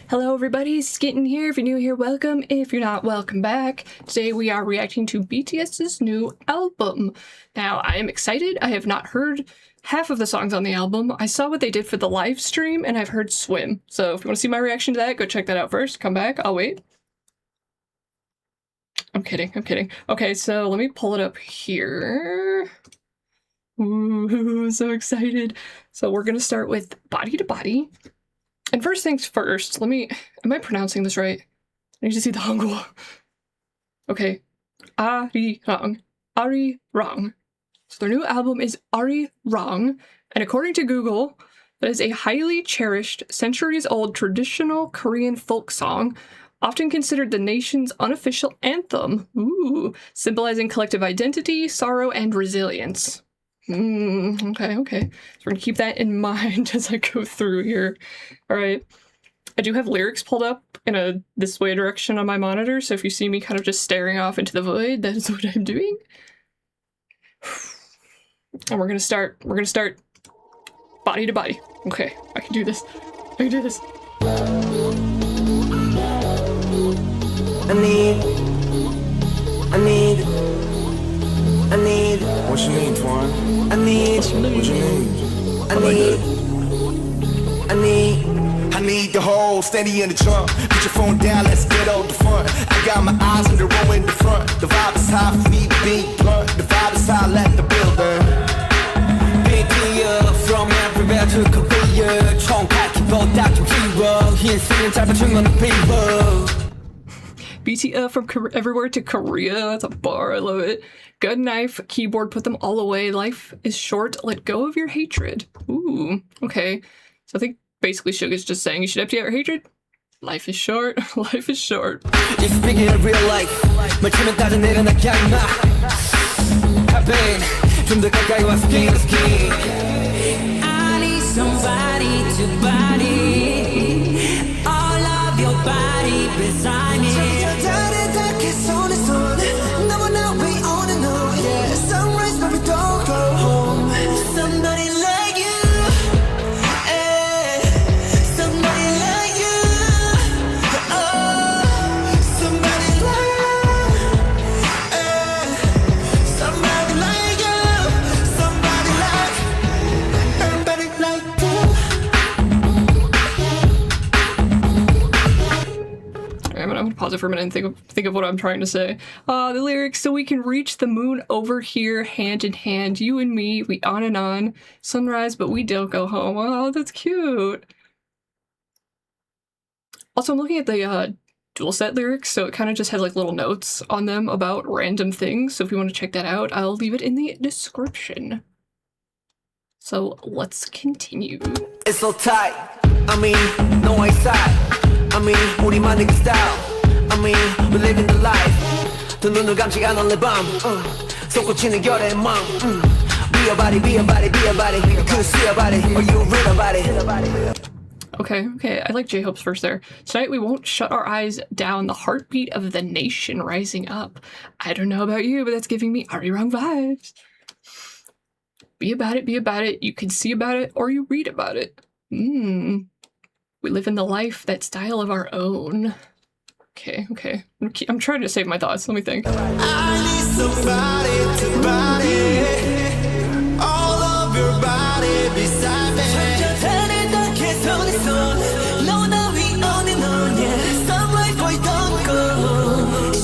Hello everybody, Skitten here. If you're new here, welcome. If you're not, welcome back. Today we are reacting to BTS's new album. Now, I am excited. I have not heard half of the songs on the album. I saw what they did for the live stream and I've heard Swim. So if you want to see my reaction to that, go check that out first. Come back, I'll wait. I'm kidding. Okay, so let me pull it up here. Ooh, so excited. So we're gonna start with Body to Body. And first things first, am I pronouncing this right? I need to see the Hangul. Okay, Arirang. Arirang. So their new album is Arirang, and according to Google, that is a highly cherished, centuries-old traditional Korean folk song, often considered the nation's unofficial anthem, symbolizing collective identity, sorrow, and resilience. Okay. So we're gonna keep that in mind as I go through here. All right. I do have lyrics pulled up in a this way direction on my monitor, so if you see me kind of just staring off into the void, that is what I'm doing. And we're gonna start Body to Body. Okay, I can do this. I need. What you need, Twan? I need the whole steady in the trunk. Put your phone down, let's get on the front. I got my eyes on the row in the front. The vibe is high for me, big blunt. The vibe is high, let the builder. Big deal from everywhere to Korea. 총칼키보 딱 좀 키워. 흰색은 짧은 중간은 people. BTS from everywhere to Korea. That's a bar. I love it. Gun, knife, keyboard, put them all away. Life is short. Let go of your hatred. Ooh, okay. So I think basically Suga's just saying you should empty out your hatred. Life is short. Life is short. It's speaking of real life. 말처럼 따져 내려놔게 임마. Happen. 좀 더 가까이 와 skin to skin. I need somebody to body. All of your body beside me. Pause it for a minute and think of what I'm trying to say. The lyrics, so we can reach the moon over here, hand in hand, you and me, we on and on, sunrise, but we don't go home. Oh, that's cute. Also, I'm looking at the Doolset lyrics, so it kind of just has like little notes on them about random things, so if you want to check that out, I'll leave it in the description. So let's continue. It's so tight. I mean, no way side. I mean, 우리만의 style. I mean, we're living the life. 두 눈을 감지 않은 내 밤. 솟구치는 결의 마음. Be a body. Could see a body. Or you read about it. Okay. I like J-Hope's verse there. Tonight we won't shut our eyes down. The heartbeat of the nation rising up. I don't know about you, but that's giving me Arirang vibes. Be about it. You can see about it or you read about it. We live in the life, that style of our own. Okay. I'm trying to save my thoughts. Let me think. I need somebody to body. All of your body beside me.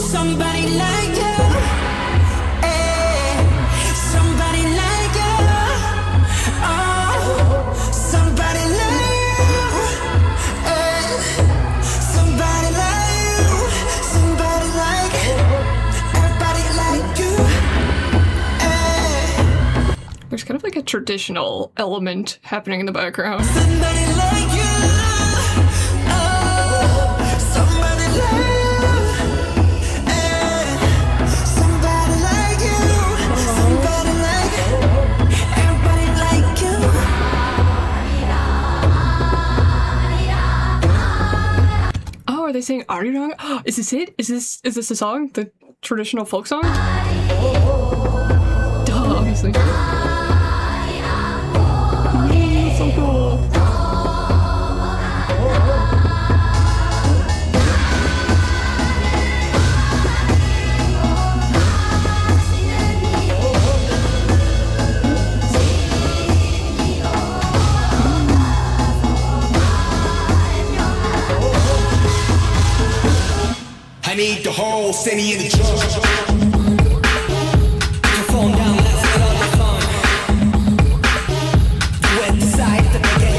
Somebody like you. Somebody like you. Oh, somebody like there's kind of like a traditional element happening in the background. Somebody like you. Oh, somebody like somebody like you. Somebody like everybody like you. Oh, are they saying Arirang? Oh, is this it? Is this the song? The traditional folk song? Duh, obviously. So cool. I need the whole city in the drum. Put your phone down, let's get on the phone. You at the side, the big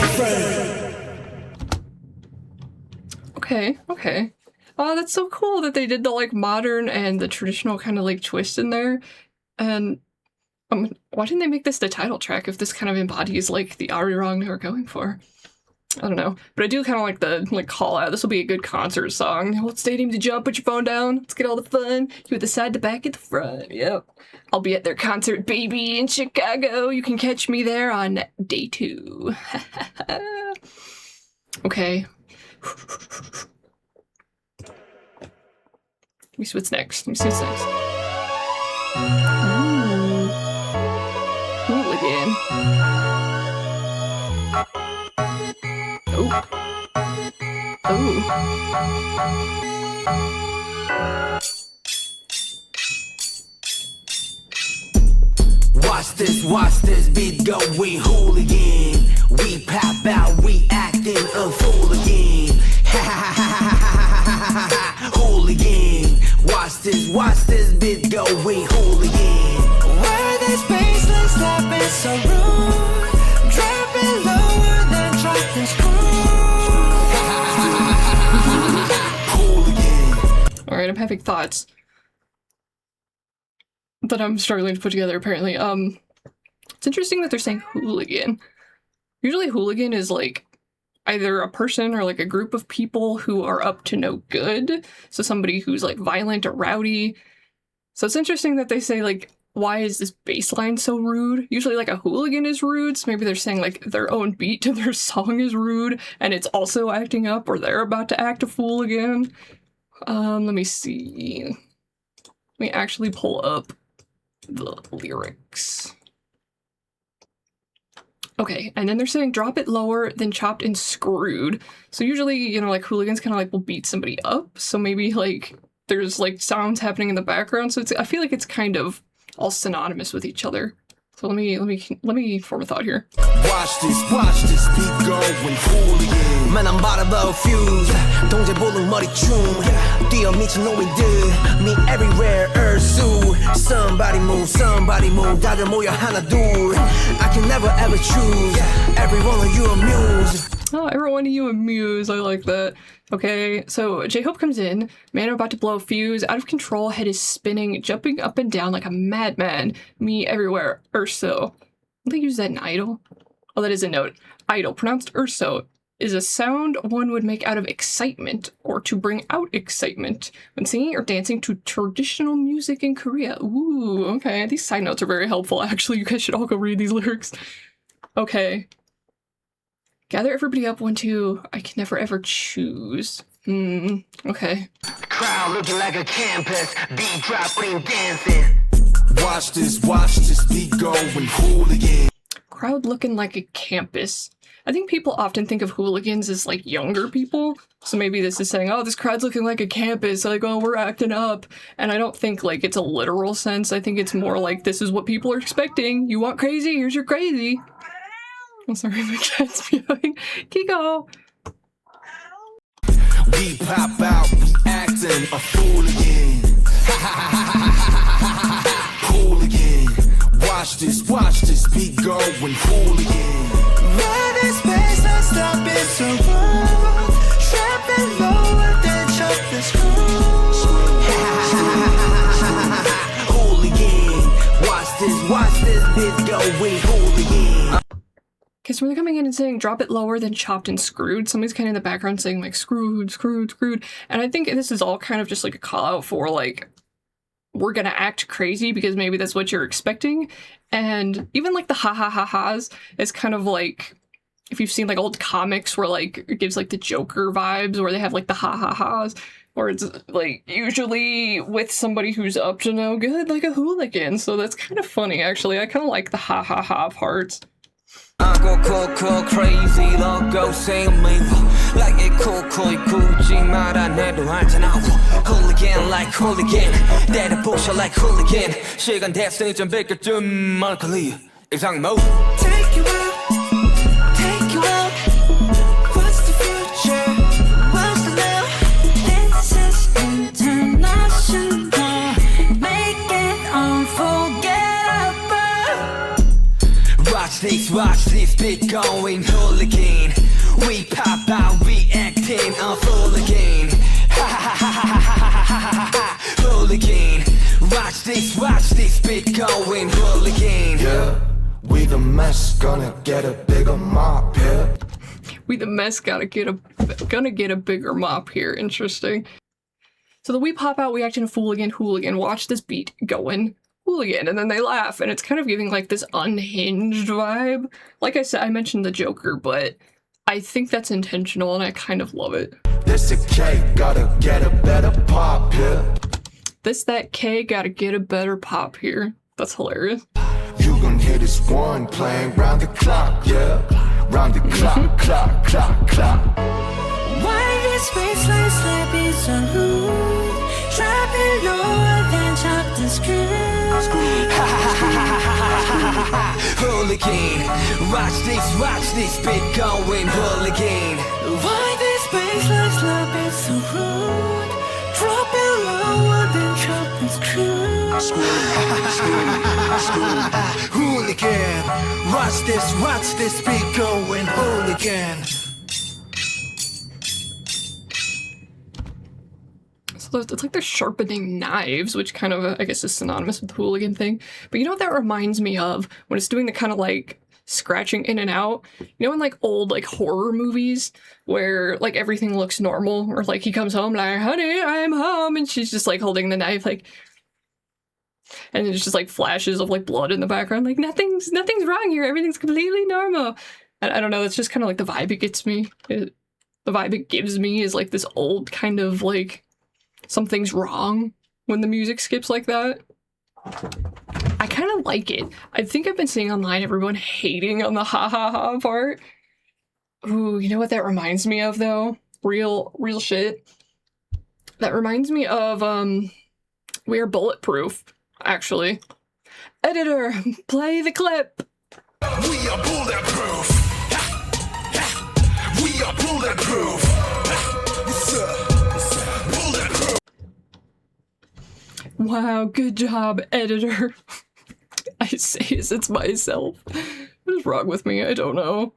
Okay, okay. Oh, that's so cool that they did the like modern and the traditional kind of like twist in there. And why didn't they make this the title track if this kind of embodies like the Arirang they were going for? I don't know, but I do kind of like the like call out. This will be a good concert song. Hold stadium to jump, put your phone down. Let's get all the fun. You at the side, the back, at the front. Yep. I'll be at their concert, baby, in Chicago. You can catch me there on day 2. Okay. Let me see what's next. Let me see what's next. Hooligan. Oh. Oh. Watch this beat go, we hooligan. We pop out, we acting a fool again. Hooligan. Watch this beat go, we hooligan. Where this baseline slapping so rude, dropping lower than dropping screw. Alright, I'm having thoughts that I'm struggling to put together, apparently. It's interesting that they're saying hooligan. Usually hooligan is like either a person or like a group of people who are up to no good. So somebody who's like violent or rowdy. So it's interesting that they say like, why is this bass line so rude? Usually like a hooligan is rude, so maybe they're saying like their own beat to their song is rude and it's also acting up or they're about to act a fool again. Let me see. Let me actually pull up the lyrics. Okay, and then they're saying drop it lower than chopped and screwed. So usually, you know, like hooligans kind of like will beat somebody up. So maybe like there's like sounds happening in the background. So I feel like it's kind of all synonymous with each other. So let me form a thought here. Watch this beat going hooligan. Man, I'm about to blow a fuse. 동제 볼록 머리 춤. 뛰어 미친 놈이들. Me everywhere, Ursu. Somebody move, 다들 모여 하나 둘. I can never ever choose. Every one of you amuse. Oh, every one of you amuse. I like that. Okay, so J-Hope comes in. Man, I'm about to blow a fuse. Out of control, head is spinning, jumping up and down like a madman. Me everywhere, Urso. Don't they use that in Idol? Oh, that is a note. Idol, pronounced Urso, is a sound one would make out of excitement or to bring out excitement when singing or dancing to traditional music in Korea. Ooh, okay. These side notes are very helpful, actually. You guys should all go read these lyrics. Okay. Gather everybody up, 1, 2. I can never ever choose. Okay. Crowd looking like a campus. Beat dropping, dancing. Watch this beat going hooligan. Crowd looking like a campus. I think people often think of hooligans as like younger people. So maybe this is saying, oh, this crowd's looking like a campus. Like, oh, we're acting up. And I don't think like it's a literal sense. I think it's more like this is what people are expecting. You want crazy? Here's your crazy. I'm sorry, my cat's meowing. Kiko! We pop out, we acting a hooligan. Hooligan. Watch this beat going hooligan. Run this space, let's stop it so wrong. Trapping lower than chopping screws. Hooligan. Watch this beat go, we hooligan. Okay, so when they're coming in and saying drop it lower than chopped and screwed, somebody's kind of in the background saying like screwed. And I think this is all kind of just like a call out for like, we're gonna act crazy because maybe that's what you're expecting. And even like the ha-ha-ha-has is kind of like, if you've seen like old comics where like it gives like the Joker vibes where they have like the ha-ha-has, or it's like usually with somebody who's up to no good, like a hooligan. So that's kind of funny, actually. I kind of like the ha-ha-ha parts. I go cool, crazy, logo, same me. Like it cool, 굳이 말 안 해도 알잖아. Hooligan like hooligan, 때려 부셔 like hooligan. 시간 됐으니 좀 비켜준 멀컬리 이상 mode. Take you out. What's the future? What's the now? This is in time. watch this beat going hooligan. We pop out, we acting a hooligan. Ha ha ha ha ha ha ha ha hooligan. Watch this beat going hooligan. Yeah, we the mess, gonna get a bigger mop here. We the mess gonna get a bigger mop here. Interesting. So the we pop out, we act in a hooligan, hooligan, watch this beat going, hooligan, and then they laugh, and it's kind of giving like this unhinged vibe. Like I said, I mentioned the Joker, but I think that's intentional, and I kind of love it. This a cake, gotta get a better pop here. This, that K, gotta get a better pop here. That's hilarious. You gon' hear this one playing round the clock, yeah. Round the clock, clock, clock, clock. Why this baseline slap is so rude? Drop it lower than chop the screws. Hooligan, watch this beat going hooligan. Why this baseline slap is so rude? Drop it lower than chop the screws. Hooligan, watch this beat going hooligan. So it's like they're sharpening knives, which kind of, I guess, is synonymous with the hooligan thing. But you know what that reminds me of? When it's doing the kind of like scratching in and out. You know in like old like horror movies where like everything looks normal, or like he comes home like, honey, I'm home, and she's just like holding the knife like, and it's just like flashes of like blood in the background, like nothing's wrong here, everything's completely normal. And I don't know, that's just kind of like the vibe it gets me. The vibe it gives me is like this old kind of like something's wrong when the music skips like that. I kind of like it. I think I've been seeing online everyone hating on the ha ha ha part. Ooh, you know what that reminds me of though? Real shit. That reminds me of We Are Bulletproof, actually. Editor, play the clip. We are bulletproof. We are bulletproof. Bulletproof. Wow, good job, editor. I say as it's myself. What is wrong with me? I don't know.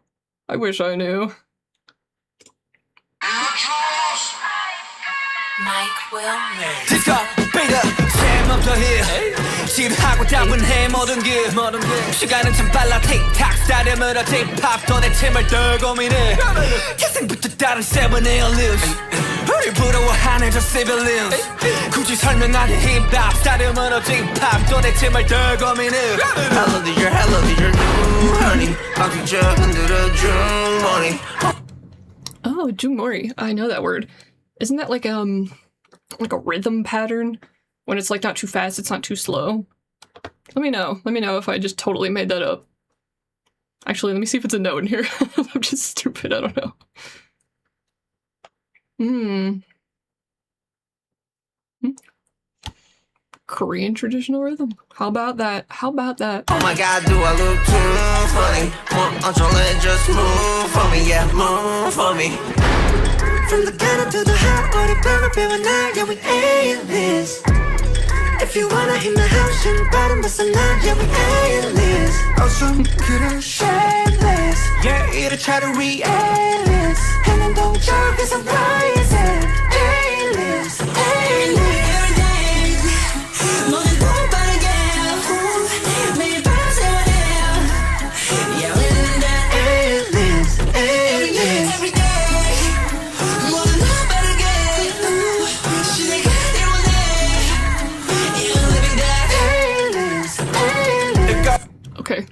I wish I knew. Mike Wilmer. Disco, beat up, 잼부터 here. 지루하고 따분해 모든 게 시간은 참 빨라 틱탁 스타일을 힙합 또 내 팀을 덜 고민해 태생부터 다른 세븐 에어리스 우리 부러워하는 저 civilians 굳이 설명하는 힙합 스타일을 힙합 또 내 팀을 덜 고민해 Hello dear new honey 방귀 흔들어줘 money. Oh, Jumori. I know that word. Isn't that like a rhythm pattern? When it's like not too fast, it's not too slow. Let me know. Let me know if I just totally made that up. Actually, let me see if it's a note in here. I'm just stupid. I don't know. Korean traditional rhythm. How about that? How about that? Oh my god, do I look too funny? Just move for me, yeah, move for me. From the gutter to the hot, or the barrel, barrel, now, yeah, we A-list. If you wanna in the house, you bottom, but some not, yeah, we A-list. Awesome, 그래, Shameless, yeah, 이를 차라리 A-list. And then don't joke, cause I'm rising. A-list, A-list.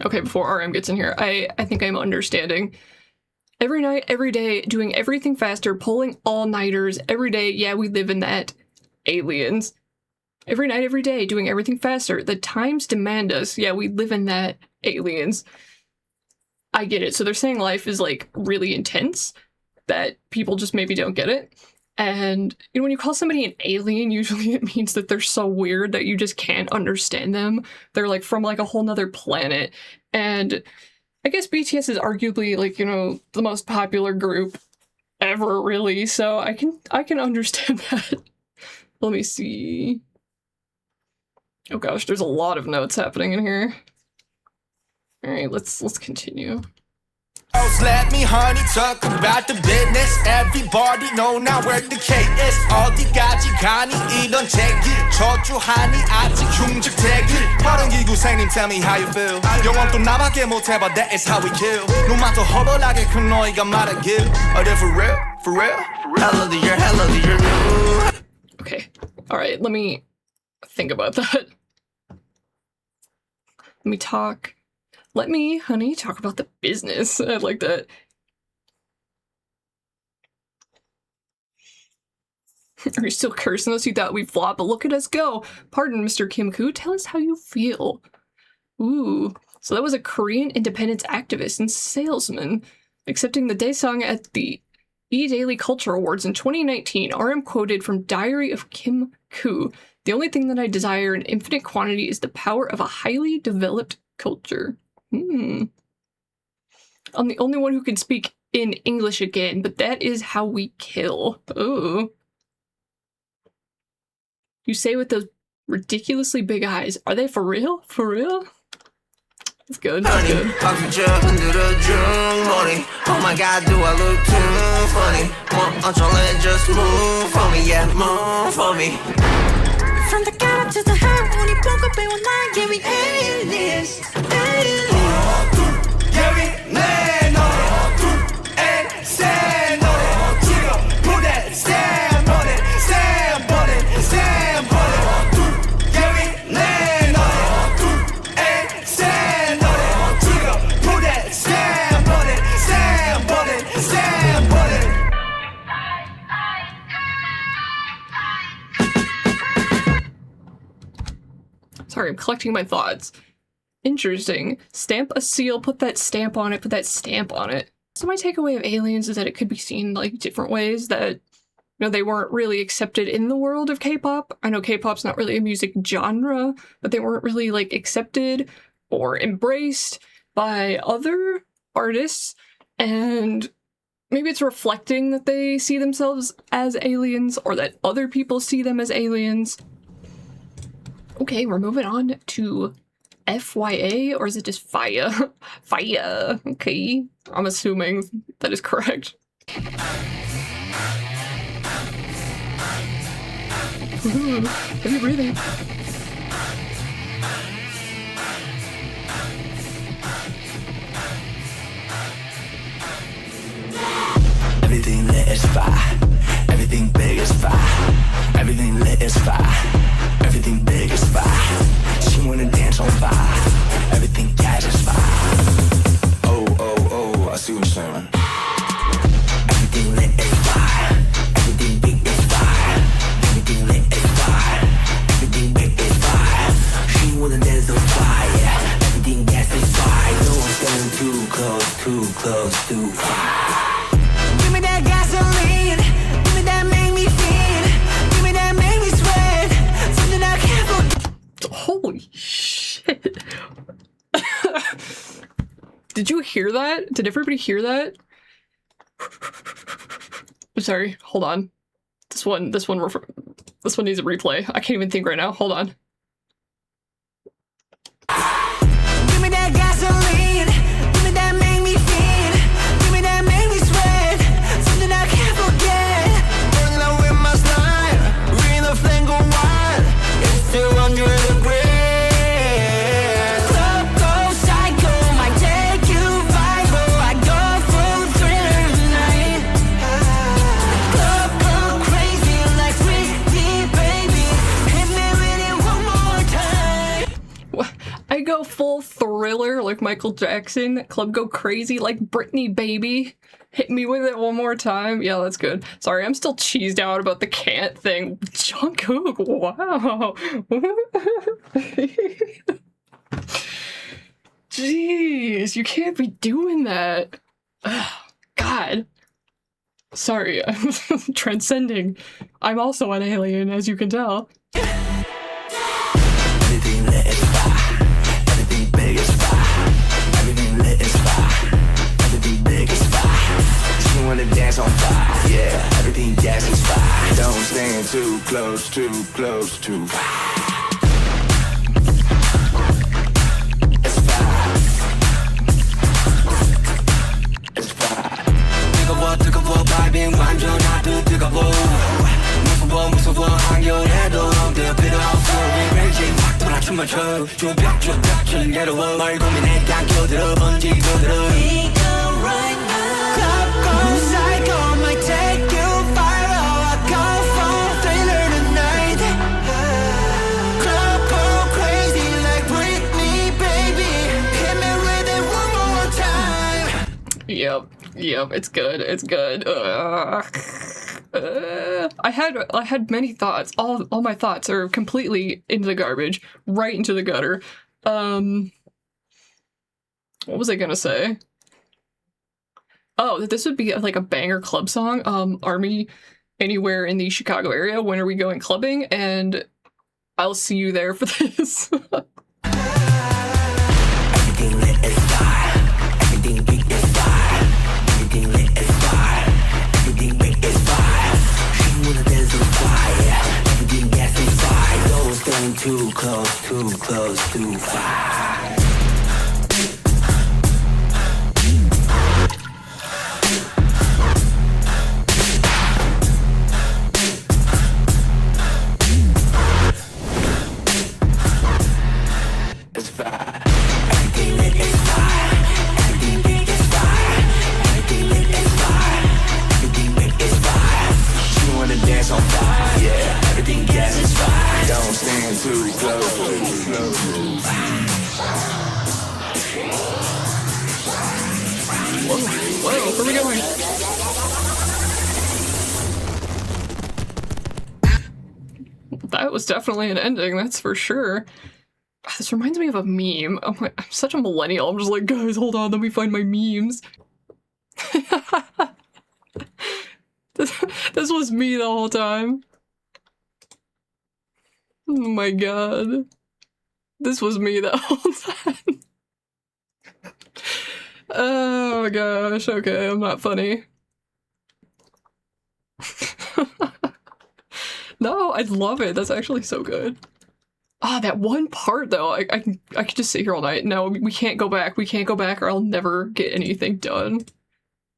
Okay, before RM gets in here, I think I'm understanding. Every night, every day, doing everything faster, pulling all-nighters, every day, yeah, we live in that. Aliens. Every night, every day, doing everything faster. The times demand us, yeah, we live in that. Aliens. I get it. So they're saying life is, like, really intense, that people just maybe don't get it. And, you know, when you call somebody an alien, usually it means that they're so weird that you just can't understand them. They're, like, from, like, a whole nother planet. And I guess BTS is arguably, like, you know, the most popular group ever, really. So I can understand that. Let me see. Oh gosh, there's a lot of notes happening in here. All right, let's continue. Let me honey talk about the business. Everybody know now where the cake is. 어디까지 가니 이런 제길 저주하니 아직 흉측대길 빠른 기구생님 tell me how you feel. 영원 또 나밖에 못해봐 that is how we kill. 눈만 더 허벌하게 큰 너희가 말하길. Are they for real? For real? Hello to your new. Okay, all right, let me think about that. Let me, honey, talk about the business. I like that. Are you still cursing us? You thought we'd flop, but look at us go. Pardon, Mr. Kim Koo. Tell us how you feel. Ooh, so that was a Korean independence activist and salesman. Accepting the Daesung at the E-Daily Culture Awards in 2019, RM quoted from Diary of Kim Koo. The only thing that I desire in infinite quantity is the power of a highly developed culture. I'm the only one who can speak in English again, but that is how we kill. Oh. You say with those ridiculously big eyes. Are they for real? For real? That's good. That's good. Oh my god, do I look too funny? Just move for me, yeah, move for me. From the ghetto to the high, when you broke up in one night, yeah, we aliens. Sorry, I'm collecting my thoughts. Interesting. Stamp a seal, put that stamp on it, put that stamp on it. So my takeaway of Aliens is that it could be seen like different ways, that, you know, they weren't really accepted in the world of K-pop. I know K-pop's not really a music genre, but they weren't really like accepted or embraced by other artists, and maybe it's reflecting that they see themselves as aliens or that other people see them as aliens. Okay, we're moving on to FYA, or is it just FIA? FIA, okay. I'm assuming that is correct. Ooh, heavy breathing. Everything lit is fire. Everything big is fire. Everything lit is fire. Everything big is fire. She wanna dance on fire. Everything gas is fire. Oh, I see what you're saying. Everything lit is fire. Everything big is fire. Everything lit is fire. Everything big is fire. She wanna dance on fire. Everything gas is fire. No one's getting too close to fire. Give me that gasoline. Give me that make me feel. Give me that make me sweat. Something I can't forget. Holy shit. Did you hear that? Did everybody hear that? I'm sorry, hold on. This one needs a replay. I can't even think right now. Hold on. Give me that gasoline. Give me that make me feel. Give me that make me sweat. Something I can't forget. Burn low in my slide. Read the flame go wild. It's 200 degrees. Club goes psycho, might take you viral. I go full thriller tonight. Club go crazy like 3D, baby. Hit me with it one more time. I go full thriller like Michael Jackson. Club go crazy like Britney, baby. Hit me with it one more time. Yeah, that's good. Sorry, I'm still cheesed out about the can't thing. Jungkook, wow. Jeez, you can't be doing that. Ugh, God. Sorry, I'm transcending. I'm also an alien, as you can tell. Everything lit is fire. Everything big is fire. Everything lit is fire. Everything big is fire. She wanna dance on fire. Yeah, everything gas is fire. Don't stand too close to fire. It's fire. 뜨거워 무서워 한겨울에도 엉들 필요 없어 Raging 확 돌아 춤을 춰 조벽 즐겨워 널 고민해 감겨들어 번지고들어 We go right now. Club goes psycho, might take you viral. I go for thriller tonight. Club go crazy like Britney, baby. Hit me with it one more time. Yep, it's good. I had many thoughts. All my thoughts are completely into the garbage, right into the gutter. What was I gonna say? Oh, this would be like a banger club song. Army, anywhere in the Chicago area. When are we going clubbing? And I'll see you there for this. Everything lit is fire. Everything big is fire. Everything lit is fire. Everything big is fire. She wanna dance on fire. Everything gas is fire. Don't stand too close to fire. It's fire. Everything lit is fire. Everything big is fire. Everything lit is fire. Everything big is fire. She wanna dance on fire. Yeah, everything gas is fire. Don't stand too close. Whoa, where are we going? That was definitely an ending, that's for sure. This reminds me of a meme. I'm such a millennial. I'm just like, guys, hold on, let me find my memes. This was me the whole time. Oh my god. This was me the whole time. Oh my gosh, okay, I'm not funny. No, I love it. That's actually so good. Ah, that one part though, I could just sit here all night. No, we can't go back. We can't go back or I'll never get anything done.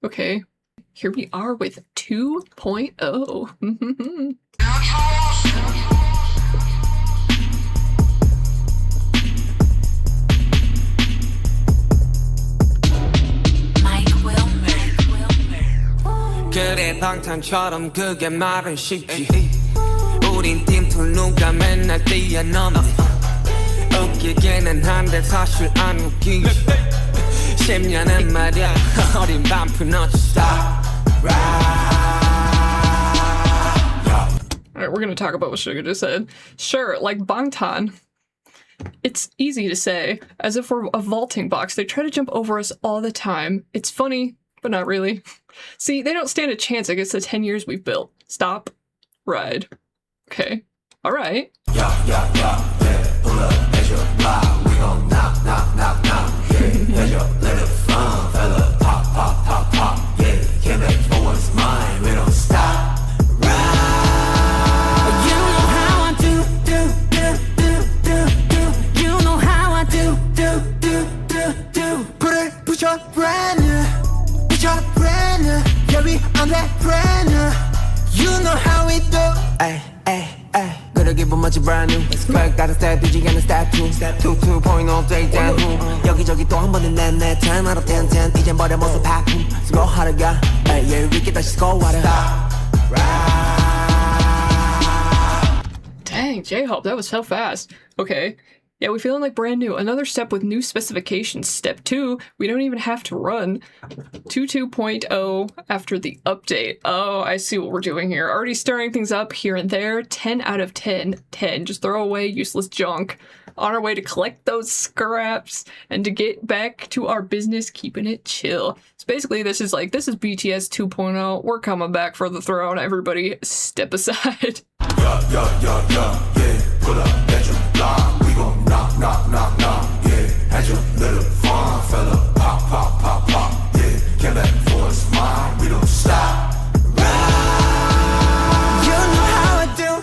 Okay, here we are with 2.0. 그래 방탄처럼 그게 말은 쉽지 우린 팀툴 누가 맨날 뛰어넘어 웃기기는 한데 사실 안 웃기지 10년은 말야 어린 반프 not stop Alright, we're gonna talk about what Suga just said. Sure, like Bangtan. It's easy to say, as if we're a vaulting box. They try to jump over us all the time. It's funny, but not really. See, they don't stand a chance against the 10 years we've built. Stop. Ride. Okay. Alright. Yeah, pull up, here's your block. We gon' knock, yeah, here's your let it fun, fella. Pop, yeah, came back for what's mine. We don't stop, ride. You know how I do. You know how I do. Push up brand new. Yeah, we on that brand new. You know how we do. Ay, gotta give them much brand new quick gotta step 뒤지 않는 step 2 2.0 day down 여기저기 또 한 번은 내 10 out of 10 이젠 버려 모습 바꿈 수고 하러가 yeah we get 다시 go water Dang, J-Hope, that was so fast. Okay. Yeah, we feeling like brand new. Another step with new specifications. Step 2, we don't even have to run. 2.0 after the update. Oh, I see what we're doing here. Already stirring things up here and there. 10 out of 10. 10. Just throw away useless junk. On our way to collect those scraps and to get back to our business, keeping it chill. So basically, this is BTS 2.0. We're coming back for the throne. Everybody step aside. Yeah, pull up, here's your block. We gon' knock, yeah, here's your little fun, fella. Pop, yeah, came back for what's mine. We don't stop, ride. You know how I do.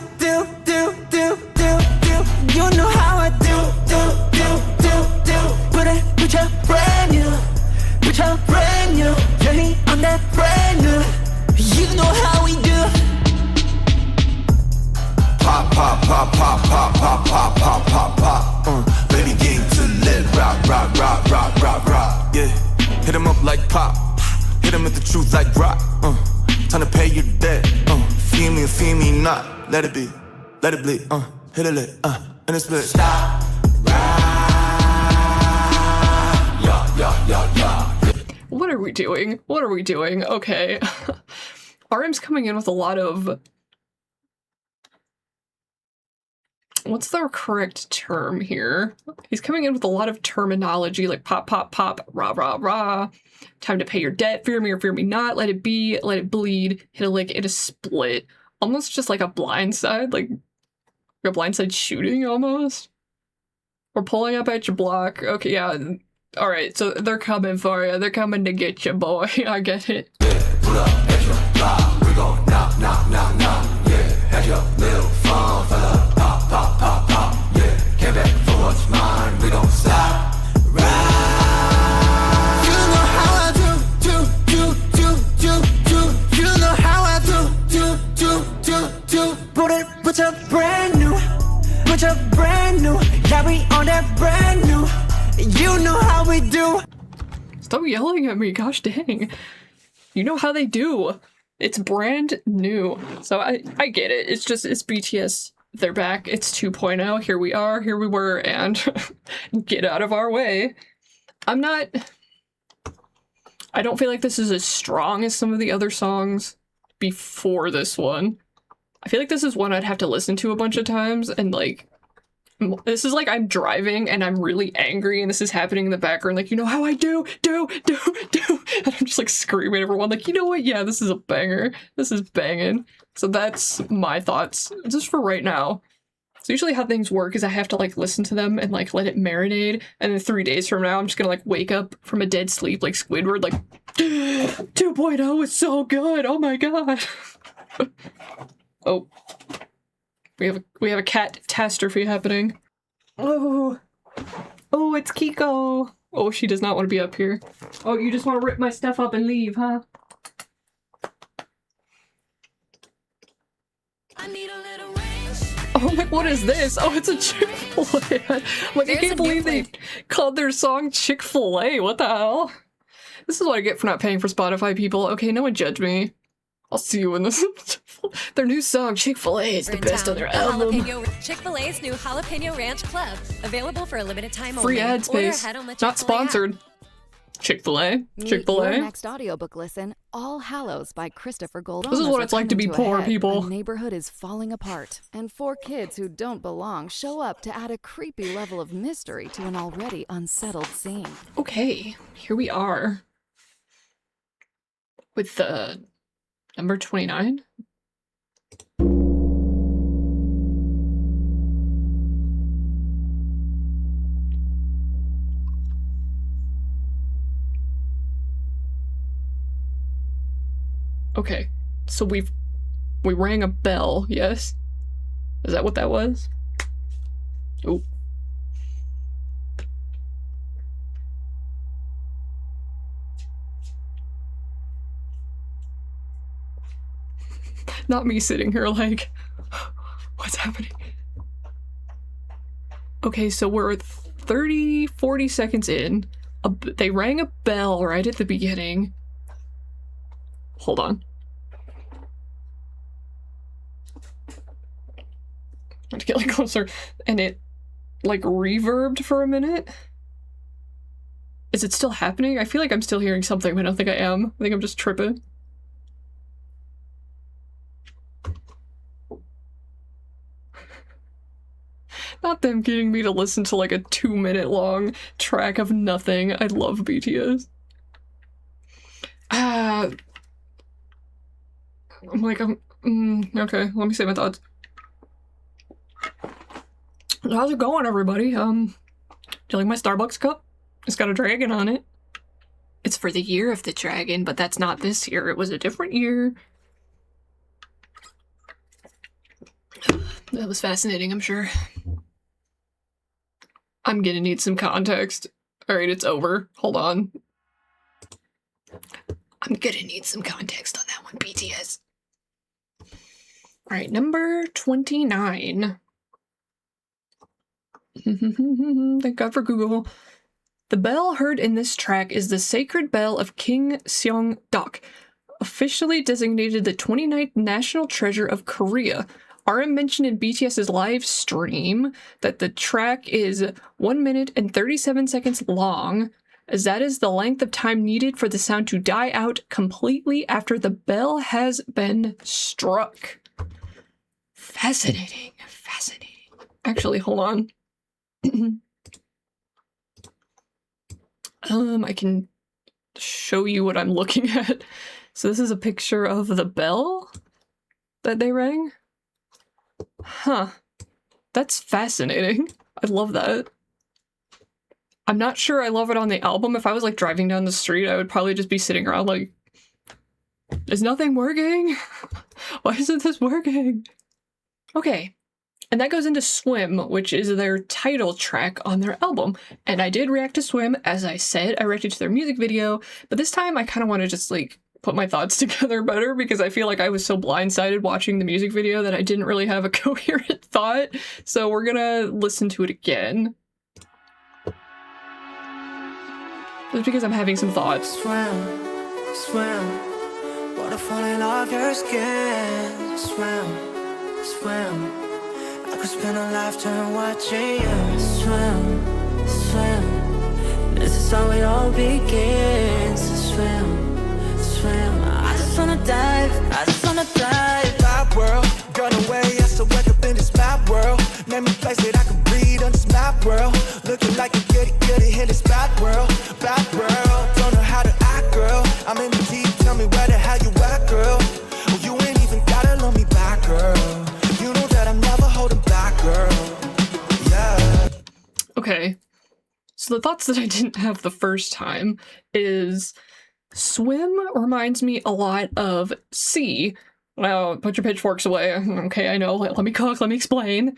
You know how I do. Put your brand new. Journey on that brand new. You know how we do. pop, pop, pop, pop, pop, pop, pop. Baby, get to let rock, rock, rock, rock, rock, rock. Yeah, hit him up like pop. Hit him with the truth like rock. Time to pay your debt. Feel me not. Let it be, let it bleed. Hit it lit. And it's split. Stop. What are we doing? What are we doing? Okay. RM's coming in with a lot of... What's the correct term here? He's coming in with a lot of terminology like pop, pop, pop, rah, rah, rah. Time to pay your debt, fear me or fear me not, let it be, let it bleed, hit a lick, hit a split. Almost just like a blindside, like a blindside shooting almost. We're pulling up at your block. Okay, yeah. All right, so they're coming for you. They're coming to get you, boy. I get it. Yeah, pull up, extra loud. We gon' knock, knock, knock, knock. Yeah, had your little fun, fella. Pop, pop, pop, pop. Yeah, came back for what's mine. We gon' stop. Right. You know how I do. You know how I do. Put your brand new. Put your brand new. Yeah, we on that brand new. You know how we do. Stop yelling at me, gosh dang. You know how they do. It's brand new. So I get it. It's BTS. They're back. It's 2.0. Here we are. Here we were. And get out of our way. I don't feel like this is as strong as some of the other songs before this one. I feel like this is one I'd have to listen to a bunch of times and like... This is like I'm driving and I'm really angry and this is happening in the background, like, you know how I do, and I'm just like screaming at everyone, like, you know what, yeah, this is a banger, this is banging. So that's my thoughts, just for right now. So usually how things work is I have to like listen to them and like let it marinate, and then 3 days from now I'm just gonna like wake up from a dead sleep like Squidward, like 2.0 is so good, oh my god. Oh. We have a catastrophe happening. Oh, it's Kiko. Oh, she does not want to be up here. Oh, you just want to rip my stuff up and leave, huh? I need a little range. Oh, I'm like, what is this? Oh, it's a Chick-fil-A. Like, I can't believe they called their song Chick-fil-A. What the hell? This is what I get for not paying for Spotify, people. Okay, no one judge me. I'll see you in this. Their new song, Chick-fil-A, is the best on their album. Chick-fil-A's new Jalapeno Ranch Club. Available for a limited time Free only. ad space. Not sponsored. Chick-fil-A. Meet Chick-fil-A. your next audiobook listen, All Hallows by Christopher Golden. This is what it's like to be poor, people. A neighborhood is falling apart, and 4 kids who don't belong show up to add a creepy level of mystery to an already unsettled scene. Okay, here we are. With the... Number 29? Okay, so we rang a bell, yes? Is that what that was? Oh. Not me sitting here like, what's happening? Okay, so we're 40 seconds in. They rang a bell right at the beginning. Hold on. I have to get like closer. And it like reverbed for a minute. Is it still happening? I feel like I'm still hearing something, but I don't think I am. I think I'm just tripping. Not them getting me to listen to like a 2-minute long track of nothing. I love BTS. I'm like, okay, let me say my thoughts. How's it going, everybody? Do you like my Starbucks cup? It's got a dragon on it. It's for the year of the dragon, but that's not this year. It was a different year. That was fascinating, I'm sure. I'm gonna need some context. Alright, it's over. Hold on. I'm gonna need some context on that one, BTS. Alright, number 29. Thank God for Google. The bell heard in this track is the sacred bell of King Seong-dak, officially designated the 29th national treasure of Korea. RM mentioned in BTS's live stream that the track is 1 minute and 37 seconds long, as that is the length of time needed for the sound to die out completely after the bell has been struck. Fascinating. Fascinating. Actually, hold on. I can show you what I'm looking at. So this is a picture of the bell that they rang. Huh. That's fascinating. I love that. I'm not sure I love it on the album. If I was like driving down the street, I would probably just be sitting around like, is nothing working? Why isn't this working? Okay. And that goes into Swim, which is their title track on their album. And I did react to Swim, as I said. I reacted to their music video, but this time I kind of want to just like put my thoughts together better because I feel like I was so blindsided watching the music video that I didn't really have a coherent thought. So we're gonna listen to it again. Just because I'm having some thoughts. Swim, swim, water falling off your skin. Swim, swim. I could spend a lifetime watching you swim, swim. This is how it all begins. Swim, swim. I just wanna dive, I just wanna dive. Bad world, gone away, I still wake up in this bad world. Name me place that I can breathe on this map world. Looking like a goody in this bad world. Bad world, don't know how to act, girl. I'm in the deep, tell me where the hell you at, girl. Oh, you ain't even gotta love me back, girl. You know that I'm never holding back, girl. Yeah. Okay. So the thoughts that I didn't have the first time is Swim reminds me a lot of C. Now, put your pitchforks away. Okay, I know. Let me cook. Let me explain.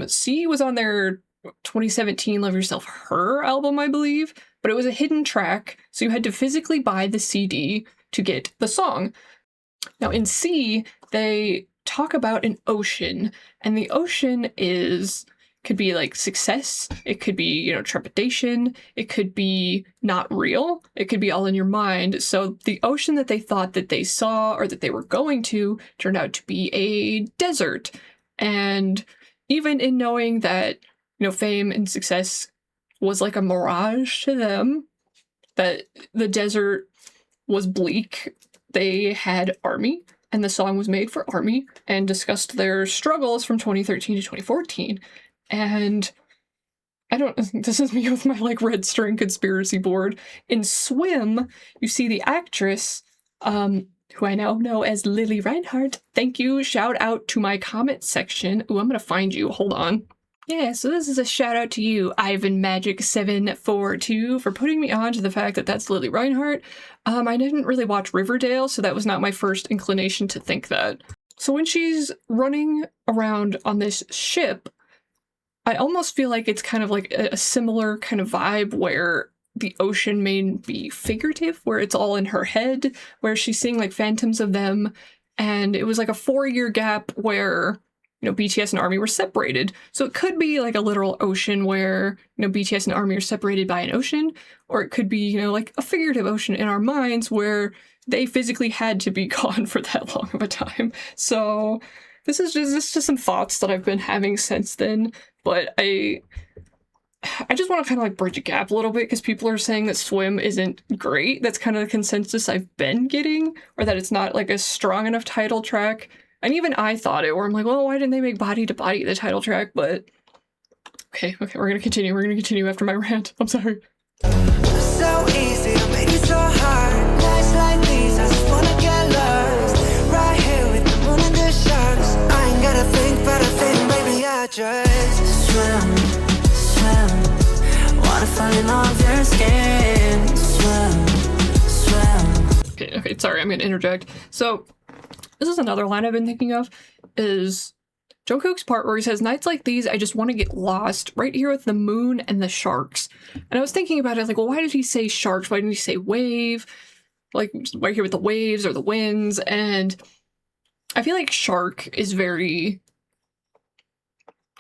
C was on their 2017 Love Yourself Her album, I believe, but it was a hidden track, so you had to physically buy the CD to get the song. Now, in C, they talk about an ocean, and the ocean could be like success, it could be, you know, trepidation, it could be not real, it could be all in your mind. So the ocean that they thought that they saw or that they were going to turned out to be a desert. And even in knowing that, you know, fame and success was like a mirage to them, that the desert was bleak, they had ARMY, and the song was made for ARMY and discussed their struggles from 2013 to 2014. And this is me with my like red string conspiracy board. In Swim, you see the actress, who I now know as Lily Reinhardt. Thank you. Shout out to my comment section. Ooh, I'm gonna find you. Hold on. Yeah, so this is a shout out to you, Ivan Magic 742, for putting me on to the fact that that's Lily Reinhardt. I didn't really watch Riverdale, so that was not my first inclination to think that. So when she's running around on this ship, I almost feel like it's kind of like a similar kind of vibe where the ocean may be figurative, where it's all in her head, where she's seeing like phantoms of them. And it was like a 4-year gap where, you know, BTS and ARMY were separated. So it could be like a literal ocean where, you know, BTS and ARMY are separated by an ocean, or it could be, you know, like a figurative ocean in our minds where they physically had to be gone for that long of a time. So this is just some thoughts that I've been having since then. But I just want to kind of like bridge a gap a little bit because people are saying that Swim isn't great. That's kind of the consensus I've been getting, or that it's not like a strong enough title track. And even I thought it, where I'm like, well, why didn't they make Body to Body the title track? But okay, we're gonna continue. We're gonna continue after my rant. I'm sorry. So easy to make it so hard. Nights like these, I just wanna get lost. Right here with the moon and the stars. I ain't gotta think, but I think, baby, I just swim, swim. Water falling off your skin. Swim, swim. Okay, sorry, I'm gonna interject. So this is another line I've been thinking of, is Jungkook's part where he says, nights like these, I just want to get lost, right here with the moon and the sharks. And I was thinking about it, like, well, why did he say sharks? Why didn't he say wave? Like, right here with the waves or the winds. And I feel like shark is very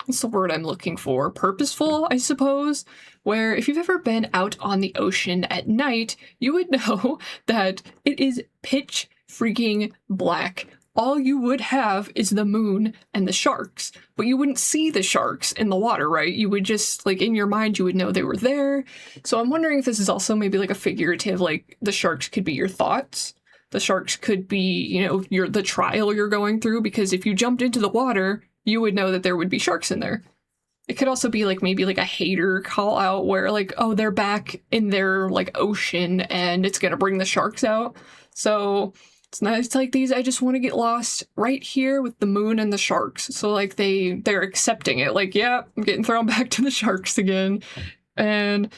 what's the word I'm looking for? Purposeful, I suppose, where if you've ever been out on the ocean at night, you would know that it is pitch freaking black. All you would have is the moon and the sharks, but you wouldn't see the sharks in the water, right? You would just, like, in your mind, you would know they were there. So I'm wondering if this is also maybe like a figurative, like the sharks could be your thoughts. The sharks could be, you know, the trial you're going through, because if you jumped into the water, you would know that there would be sharks in there. It could also be like maybe like a hater call out where like, oh, they're back in their like ocean and it's gonna bring the sharks out. So it's nice like these, I just want to get lost right here with the moon and the sharks. So like they're accepting it. Like, yeah, I'm getting thrown back to the sharks again. And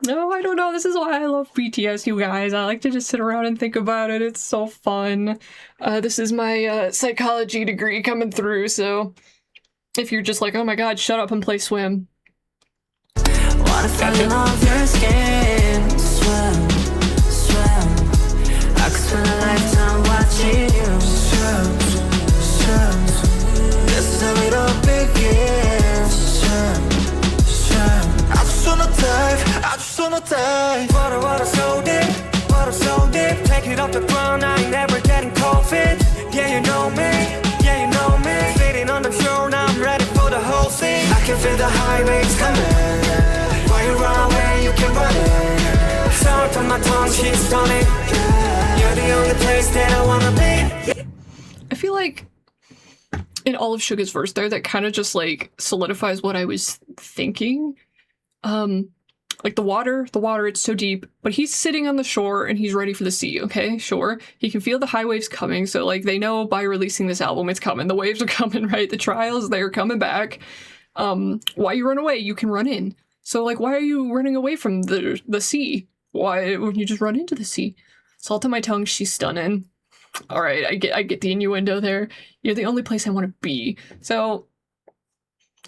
no, I don't know. This is why I love BTS, you guys. I like to just sit around and think about it. It's so fun. This is my psychology degree coming through, so if you're just like, oh my god, shut up and play swim. Wanna fall in love your skin. Swim, swim. I could spend a lifetime watching you. Swim, swim, swim. This is how it all begins. Swim, swim. I just wanna dive, I just wanna dive. Water so deep, water so deep. Take it off the ground, I ain't never getting cold feet. Yeah, you know me, yeah, you know me. Sitting on the shore, now I'm ready for the whole scene. I can feel the high waves coming. While you run away, you can run it. Sour from my tongue, she's stunning. You're the only place that I wanna be. I feel like in all of Suga's verse there, that kind of just like solidifies what I was thinking. Like the water, it's so deep, but he's sitting on the shore and he's ready for the sea, okay? Sure. He can feel the high waves coming, so like they know by releasing this album it's coming. The waves are coming, right? The trials, they're coming back. Why you run away? You can run in. So like why are you running away from the sea? Why wouldn't you just run into the sea? Salt on my tongue, she's stunning. Alright, I get the innuendo there. You're the only place I want to be. So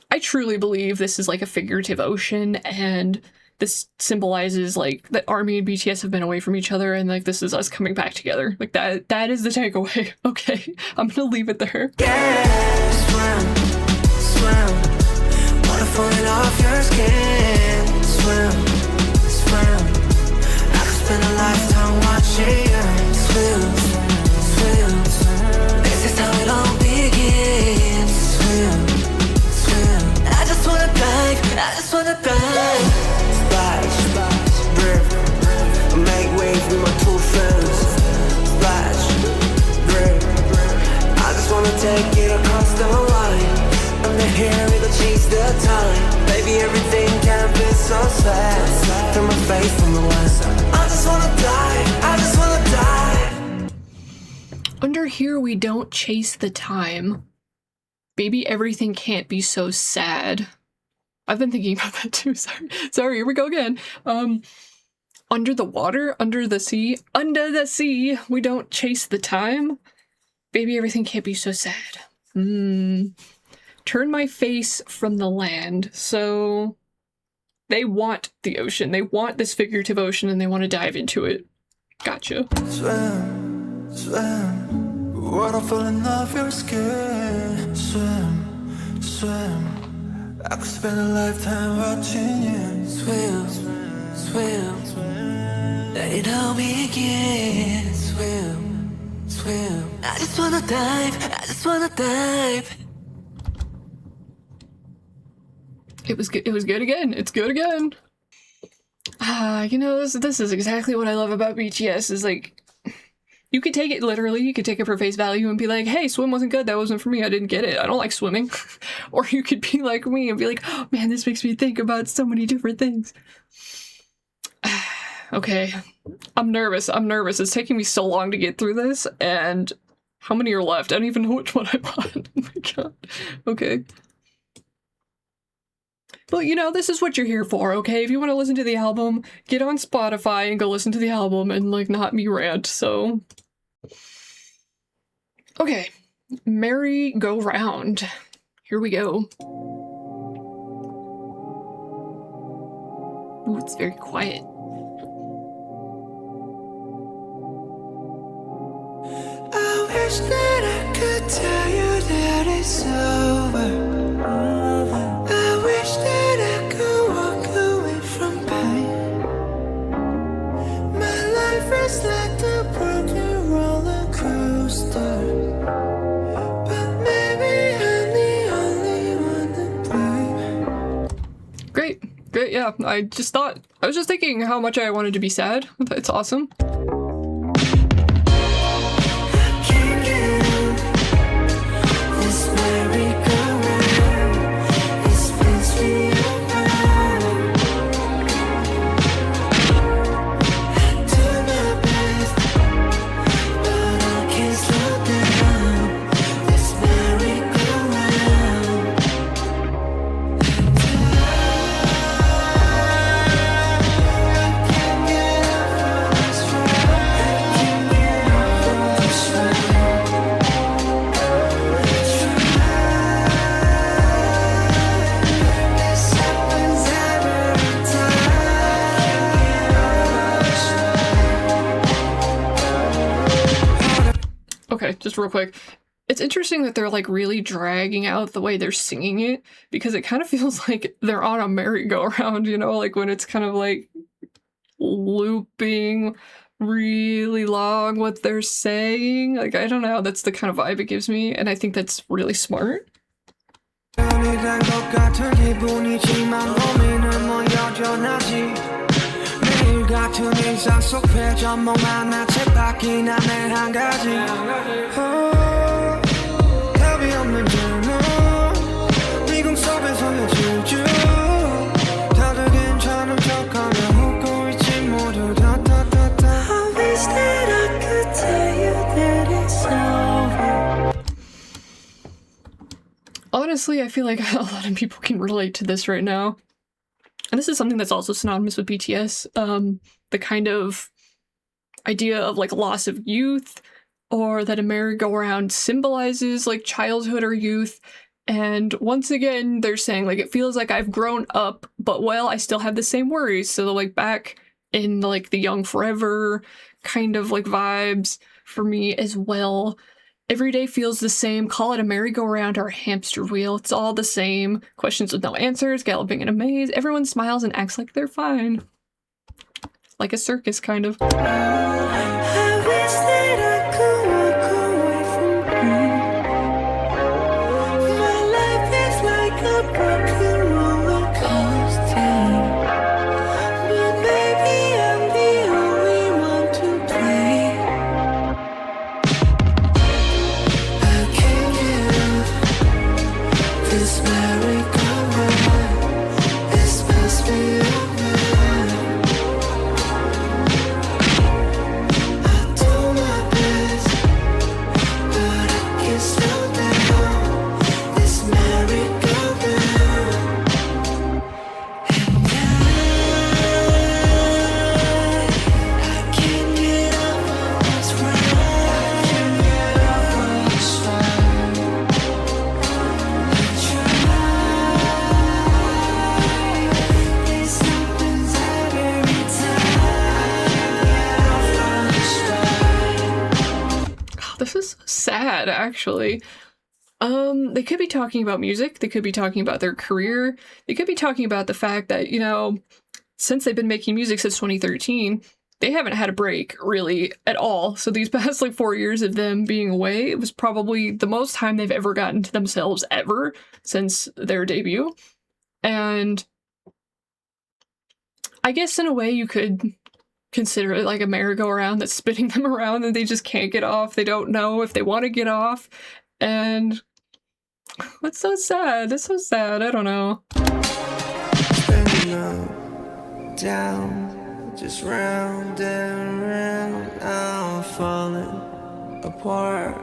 I truly believe this is like a figurative ocean, and this symbolizes like that ARMY and BTS have been away from each other, and like this is us coming back together. Like that is the takeaway. Okay, I'm gonna leave it there. Yeah, swim, swim. Water falling off your skin. Swim, swim. I could spend a lifetime watching you. Swim, swim, swim. This is how it all begins. Swim, swim. I just wanna dive, I just wanna dive. Splash, rip, make waves with my two friends. Splash, rip, I just wanna take it across the line. Under here, we gon' chase the time. Baby, everything can be so sad. Turn my face from the west. I just wanna die, I just wanna die. Under here, we don't chase the time. Baby, everything can't be so sad. I've been thinking about that too, sorry, here we go again. Under the water, under the sea, we don't chase the time. Baby, everything can't be so sad. Turn my face from the land. So they want the ocean, they want this figurative ocean, and they want to dive into it. Gotcha. Swim, swim, water falling off your skin. Swim, swim. I could spend a lifetime watching you. Swim, swim, swim. Let it all begin. Swim, swim. I just wanna dive, I just wanna dive. It was good again. It's good again. You know, this is exactly what I love about BTS, is like, you could take it literally, you could take it for face value and be like, hey, swim wasn't good, that wasn't for me, I didn't get it, I don't like swimming. Or you could be like me and be like, oh man, this makes me think about so many different things. Okay, I'm nervous, it's taking me so long to get through this, and how many are left? I don't even know which one I want. Oh my god. Okay. But you know, this is what you're here for, okay? If you want to listen to the album, get on Spotify and go listen to the album and like not me rant, so. Okay, merry-go-round. Here we go. Ooh, it's very quiet. I wish that I could tell you that it's over. Okay, yeah, I was just thinking how much I wanted to be sad. It's awesome. Okay, just real quick. It's interesting that they're like really dragging out the way they're singing it, because it kind of feels like they're on a merry-go-round, you know, like when it's kind of like looping really long what they're saying. Like, I don't know, that's the kind of vibe it gives me, and I think that's really smart. Honestly, I feel like a lot of people can relate to this right now. And this is something that's also synonymous with BTS. The kind of idea of like loss of youth, or that a merry-go-round symbolizes like childhood or youth. And once again, they're saying like, it feels like I've grown up, but well, I still have the same worries. So like back in like the young forever kind of like vibes for me as well. Every day feels the same. Call it a merry-go-round or a hamster wheel. It's all the same. Questions with no answers, galloping in a maze. Everyone smiles and acts like they're fine. Like a circus, kind of. I wish that I could walk away from you. My life is like a broken roller coaster, but maybe I'm the only one to blame. I can't get up this merry-go-round. This must be over. This is sad, actually. They could be talking about music, they could be talking about their career, they could be talking about the fact that, you know, since they've been making music since 2013, they haven't had a break, really, at all. So these past, like, 4 years of them being away, it was probably the most time they've ever gotten to themselves ever since their debut. And I guess in a way you could consider it like a merry-go-round that's spinning them around and they just can't get off. They don't know if they want to get off. And that's so sad. That's so sad. I don't know. Spinning up, down, just round and round. I'm falling apart,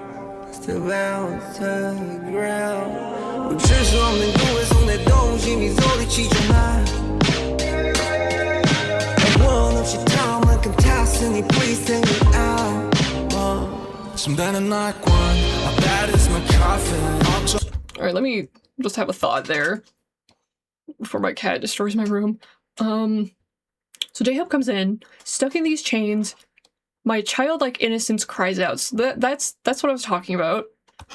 still bound to the ground. 우주 없는 구의 손에 동심이 소리치잖아. 원 없이 타만큼 탔으니 please take me out. Something like one, my bed is my coffin. Alright, let me just have a thought there before my cat destroys my room. So J-Hope comes in, stuck in these chains. My childlike innocence cries out. So that's what I was talking about.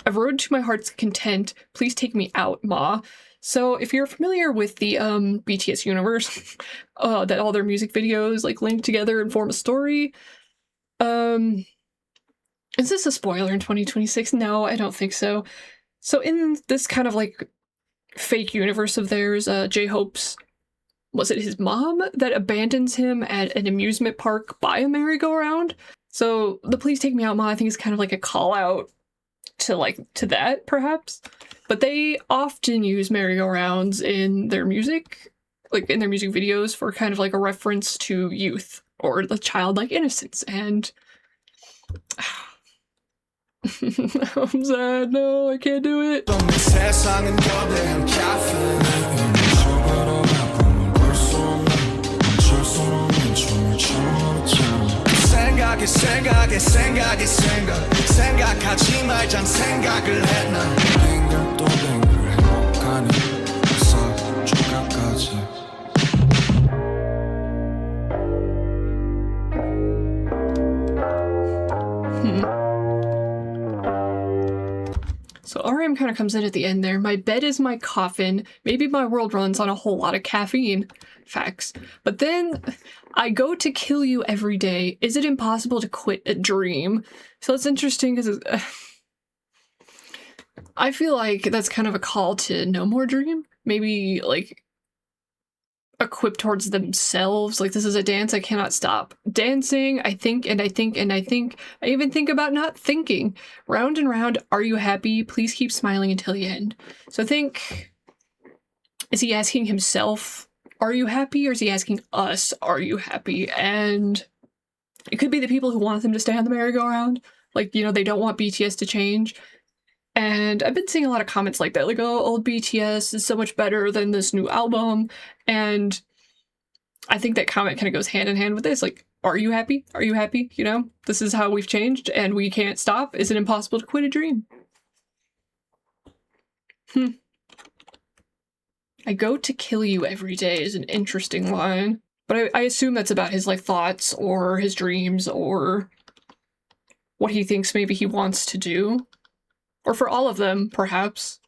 I've rode to my heart's content. Please take me out, Ma. So if you're familiar with the BTS universe, that all their music videos like link together and form a story, is this a spoiler in 2026? No, I don't think so. So in this kind of like fake universe of theirs, J-Hope's was it his mom that abandons him at an amusement park by a merry-go-round? So the Please Take Me Out Ma, I think, is kind of like a call out to that, perhaps. But they often use merry-go-rounds in their music, like in their music videos, for kind of like a reference to youth or the childlike innocence. And I'm sad. No, I can't do it. 세상은 거대한 caffeine 생각하지 말잔 생각을 했나 뱅글 또 뱅글 행복하니 벌써 조각까지 So RM kind of comes in at the end there. My bed is my coffin. Maybe my world runs on a whole lot of caffeine. Facts. But then I go to kill you every day. Is it impossible to quit a dream? So it's interesting because I feel like that's kind of a call to no more dream. Maybe like a quip towards themselves. Like, this is a dance I cannot stop dancing. I think and I think and I think. I even think about not thinking. Round and round, are you happy? Please keep smiling until the end. So I think, is he asking himself, are you happy? Or is he asking us, are you happy? And it could be the people who want them to stay on the merry-go-round. Like, you know, they don't want BTS to change. And I've been seeing a lot of comments like that, like, oh, old BTS is so much better than this new album. And I think that comment kind of goes hand in hand with this. Like, are you happy? Are you happy? You know, this is how we've changed and we can't stop. Is it impossible to quit a dream? I go to kill you every day is an interesting line. But I assume that's about his, like, thoughts or his dreams or what he thinks maybe he wants to do. Or for all of them, perhaps.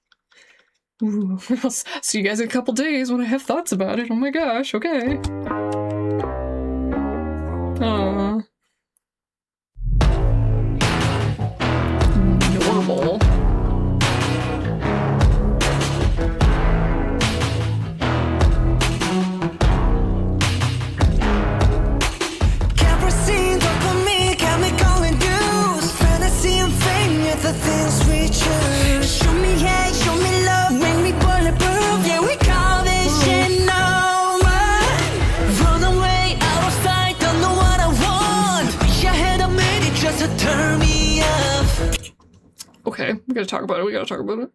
Ooh, I'll see you guys in a couple days when I have thoughts about it. Oh my gosh, okay. Aww. Normal. Kerosene, dopamine, chemical induced fantasy and fame, yet the things we choose. Show me hate, show me love, make me bulletproof. Yeah, we call this shit normal. Run away, out of sight, don't know what I want. Wish I had a minute just to turn me off. Okay, we gotta talk about it. We gotta talk about it.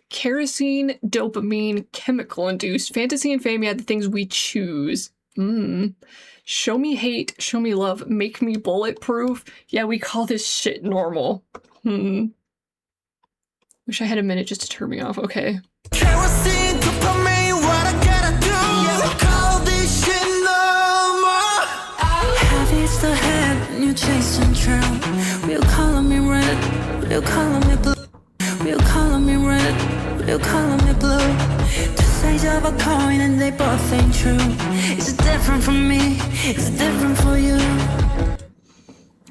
Kerosene, dopamine, chemical induced fantasy and fame, yeah, the things we choose. Show me hate, show me love, make me bulletproof. Yeah, we call this shit normal. Wish I had a minute just to turn me off. Okay. Kerosene, dopamine, what I gotta do? Yeah, we call this shit normal. Heavy is the head, and you chasing true. We'll call me red, we'll call me blue. We'll call me red, we'll call me blue. Two sides of a coin and they both ain't true. It's different from me, it's different for you.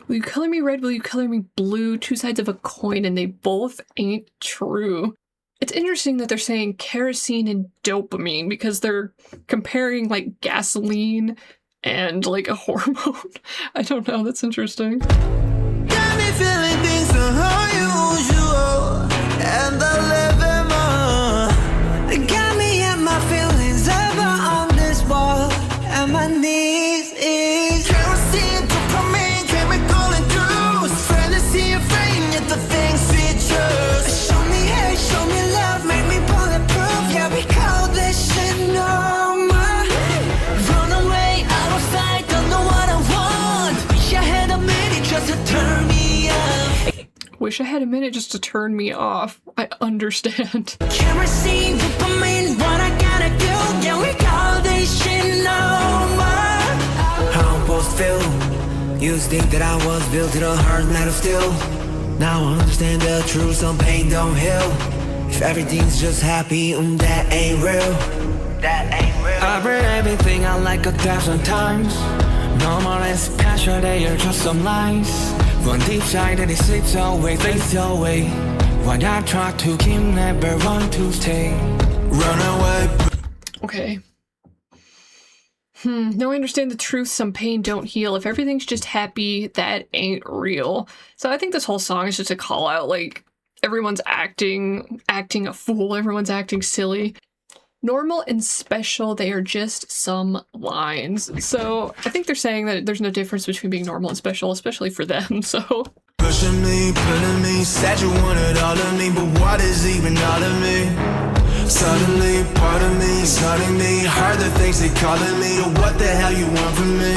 Will you color me red? Will you color me blue? Two sides of a coin and they both ain't true. It's interesting that they're saying kerosene and dopamine because they're comparing like gasoline and like a hormone. I don't know, that's interesting. Got me feeling things unusual, and I live in more. Got me and my feelings ever on this wall, and my knees is kerosene, dopamine, chemical induced fantasy and fame, yet the things we choose. Show me hate, show me love, make me bulletproof. Yeah, we call this shit normal. Run away, out of sight, don't know what I want. Wish I had a minute just to turn me off. Wish I had a minute just to turn me off. I understand. Kerosene, dopamine, what I gotta do? Yeah, we call this shit normal. How I'm supposed to feel? Used to think that I was built to the hard metal steel. Now I understand the truth, some pain don't heal. If everything's just happy, that ain't real. That ain't real. I've read everything I like 1,000 times. No more less passion, they are just some lies. One deep side and it slips away, fades away. When I try to keep, never want to stay. Run away. Okay. No, I understand the truth. Some pain don't heal. If everything's just happy, that ain't real. So I think this whole song is just a call out, like, everyone's acting a fool. Everyone's acting silly. Normal and special, they are just some lines. So I think they're saying that there's no difference between being normal and special, especially for them, so. Pushing me, pulling me, said you wanted all of me, but what is even all of me? Suddenly, part of me, starting me, heard the things they calling me, what the hell you want from me?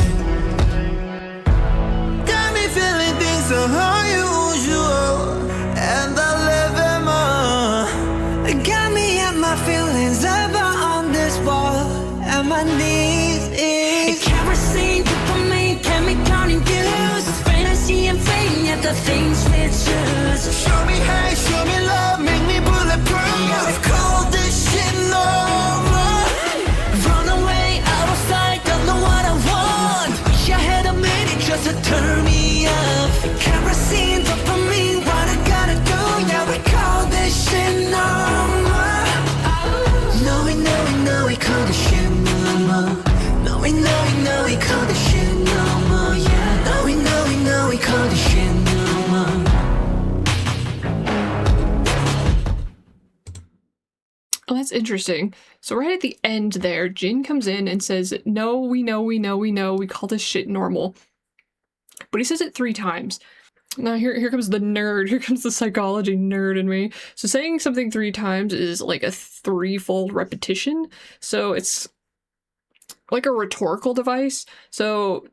Got me feeling things so unusual, and I live in more. Got me at my feelings about on this wall, and my knees is kerosene, dopamine, chemical induced fantasy and fame, yet the things we choose. Show me hate, show me love, make me bulletproof. I've called this shit normal. Run away, out of sight, don't know what I want. Wish I had a minute just to turn me up. Kerosene, dopamine, what I gotta do? Yeah, we call this shit normal. No, we call this shit normal. No, we call this shit normal. Yeah, no, we call this shit normal. Oh, that's interesting. So right at the end there, Jin comes in and says, no, we know, we call this shit normal. But he says it 3 times. Now here comes the nerd, here comes the psychology nerd in me. So saying something 3 times is like a 3-fold repetition. So it's like a rhetorical device. So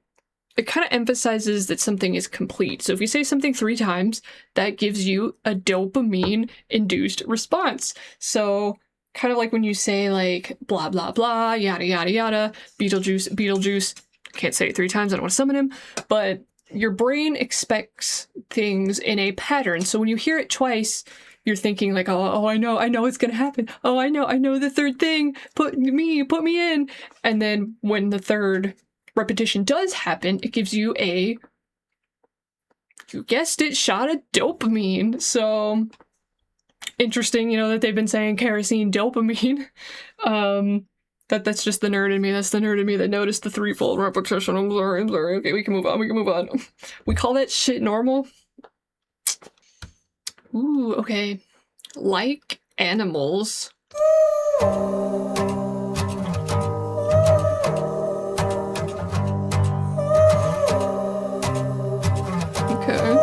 it kind of emphasizes that something is complete. So if you say something 3 times, that gives you a dopamine-induced response. So kind of like when you say like blah blah blah, yada yada yada, Beetlejuice, can't say it 3 times, I don't want to summon him, but your brain expects things in a pattern. So when you hear it twice, you're thinking like, oh, I know it's gonna happen. Oh, I know the 3rd thing, put me in. And then when the 3rd repetition does happen, it gives you a, you guessed it, shot of dopamine. So interesting, you know, that they've been saying kerosene dopamine. That's just the nerd in me. That's the nerd in me that noticed the 3-fold repetition. I'm sorry. Okay, we can move on. We call that shit normal. Ooh, okay. Like animals. Okay.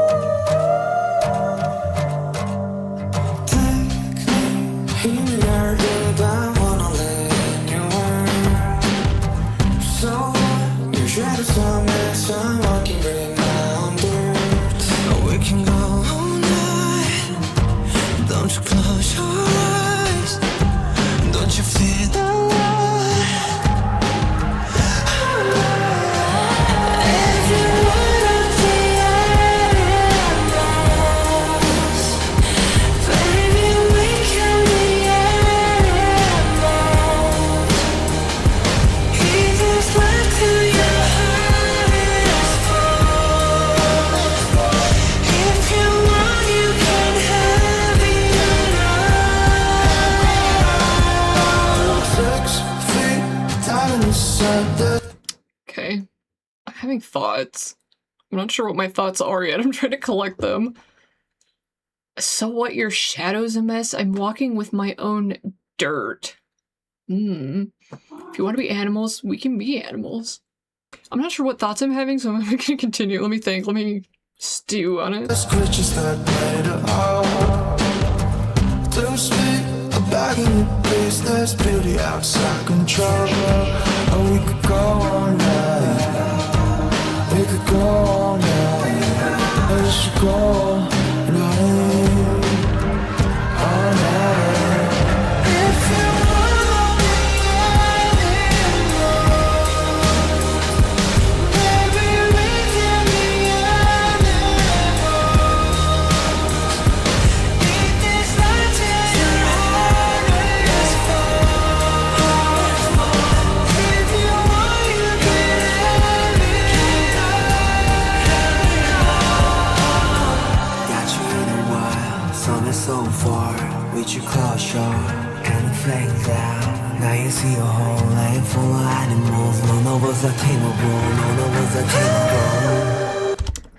Okay. I'm having thoughts. I'm not sure what my thoughts are yet. I'm trying to collect them. So what, your shadow's a mess? I'm walking with my own dirt. If you want to be animals, we can be animals. I'm not sure what thoughts I'm having, so I'm going to continue. Let me think. Let me stew on it. Back in the place, there's beauty outside control. Oh, we could go all night. We could go all night. Let's go all night. All night. If you wanna be animals, baby, we can be animals. If this life is your heart is full, if you want, you can have it all. Got you in a while, sun is so far, with your close shore. kind of flames out. Now you see a whole land full of animals. None of us are tameable. None of us are tameable.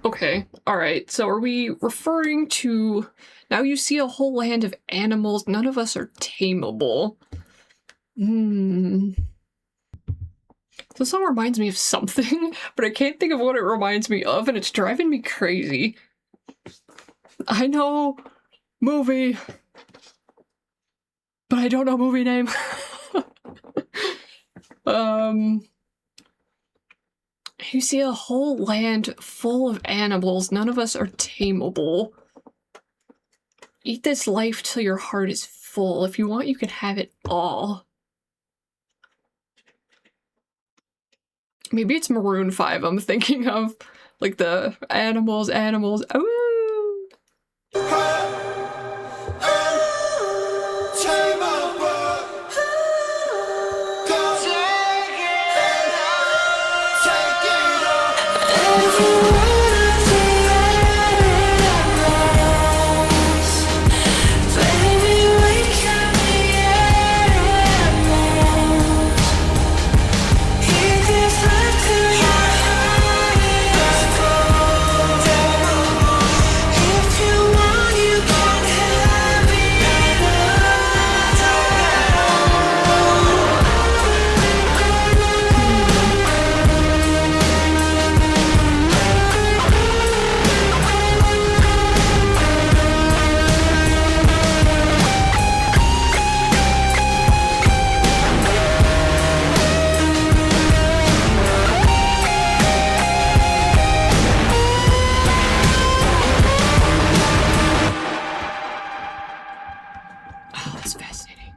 Okay, alright, so are we referring to now you see a whole land of animals, none of us are tameable? This song reminds me of something, but I can't think of what it reminds me of, and it's driving me crazy. I know movie, but I don't know movie name. You see a whole land full of animals, none of us are tameable. Eat this life till your heart is full. If you want, you can have it all. Maybe it's Maroon 5 I'm thinking of. Like the animals. Ooh.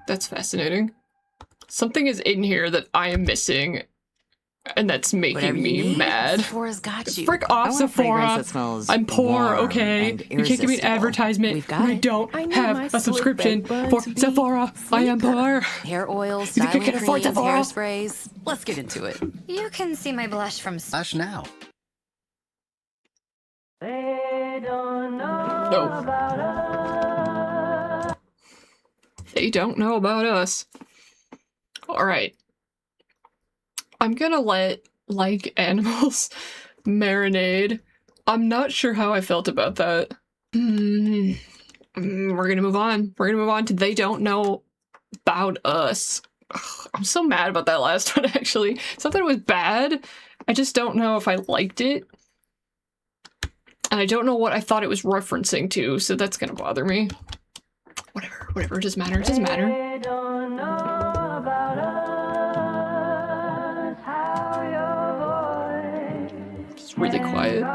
That's fascinating. Something is in here that I am missing, and that's making me mad. Sephora's got you. Frick off, I want a fragrance Sephora. that smells I'm poor, warm okay? and You can't give me an irresistible. advertisement We've when got I it. don't I need have my a slick subscription bed bun for to be Sephora. I am poor. Hair oils, You styling can afford creams, Sephora. hairsprays. Let's get into it. You can see my blush from Slash now. No. They don't know about us. Alright. I'm gonna let like animals marinade. I'm not sure how I felt about that. We're gonna move on. We're gonna move on to They Don't Know About Us. Ugh, I'm so mad about that last one, actually. It's not that it was bad. I just don't know if I liked it. And I don't know what I thought it was referencing to, so that's gonna bother me. Whatever, it doesn't matter, it doesn't matter. It's really quiet.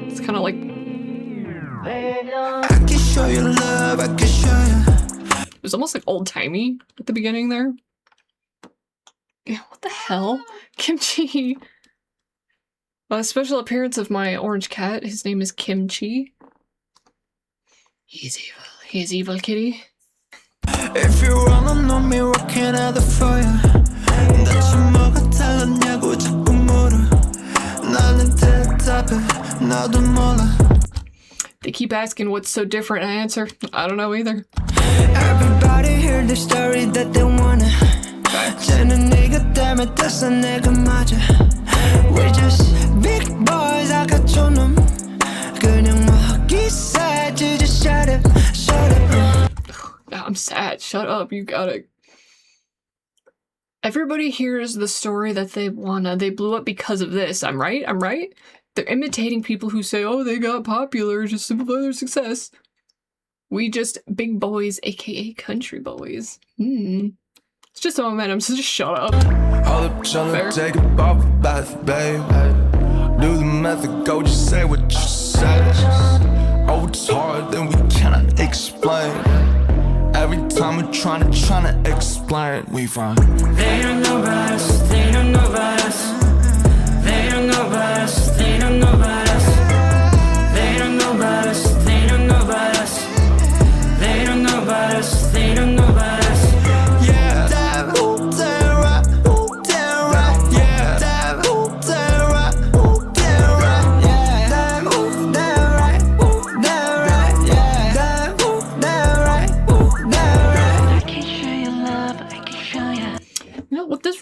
It's kind of like... I can show you love, I can show you. It was almost like old-timey at the beginning there. Yeah, what the hell? Kimchi! A special appearance of my orange cat. His name is Kimchi. He's evil. He's evil, kitty. If you wanna know me, what can I do for you? 대체 뭐가 달랐냐고 자꾸 물어. 나는 대답해, 나도 몰라. They keep asking what's so different. I answer, I don't know either. Everybody hear the story that they wanna. 쟤는 네가 때문에 됐어, 내가 맞아. We're just big boys, I got your 놈. 그냥 먹기 싸지, just shut up, shut up. I'm sad. Shut up. You gotta. Everybody hears the story that they wanna. They blew up because of this. I'm right? I'm right? They're imitating people who say, oh, they got popular, just simplify their success. We just big boys, aka country boys. It's just a momentum, so just shut up. Hold up, tryna take a bubble bath, babe. Do the method, go just say what you say. Oh, it's hard, then we cannot explain. Every time we're tryna explain, we find they don't know about us, they don't know about us. They don't know about us, they don't know about us. They don't know about us, they don't know about us. They don't know about us, they don't know about us. Yeah, damn, ooh, damn right, ooh, damn right. Yeah, damn, ooh, damn right, ooh, damn right. Yeah, damn, ooh, damn right, ooh, damn right. Yeah, damn, ooh, damn right, ooh, damn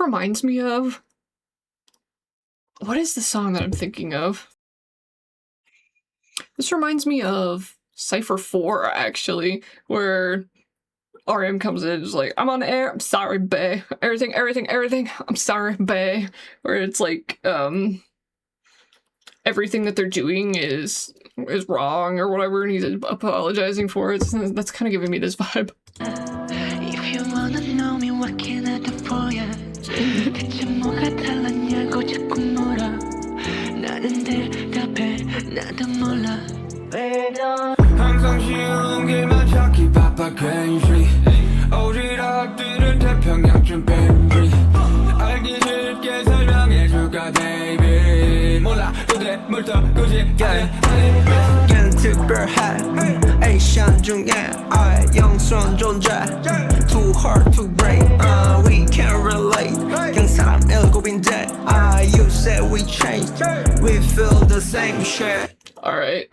reminds me of... What is the song that I'm thinking of? This reminds me of Cypher 4, actually, where RM comes in and is like, I'm on air, I'm sorry, bae. Everything, I'm sorry, bae. Where it's like, everything that they're doing is wrong or whatever, and he's apologizing for it. So that's kind of giving me this vibe. If you wanna know me, what can I do for ya? 대체 뭐가 달랐냐고 자꾸 물어. 나는 대답해, 나도 몰라. 항상 쉬운 길만 찾기 바빠 괜시 오지랖들은 태평양쯤 baby 알기 쉽게 설명해줄까 baby 몰라 그때부터 굳이까지 난 특별해 에이션 중에 영선 존재 Too hard to break We can't relate 그냥 사람 일곱인데 You said we changed We feel the same shit. Alright,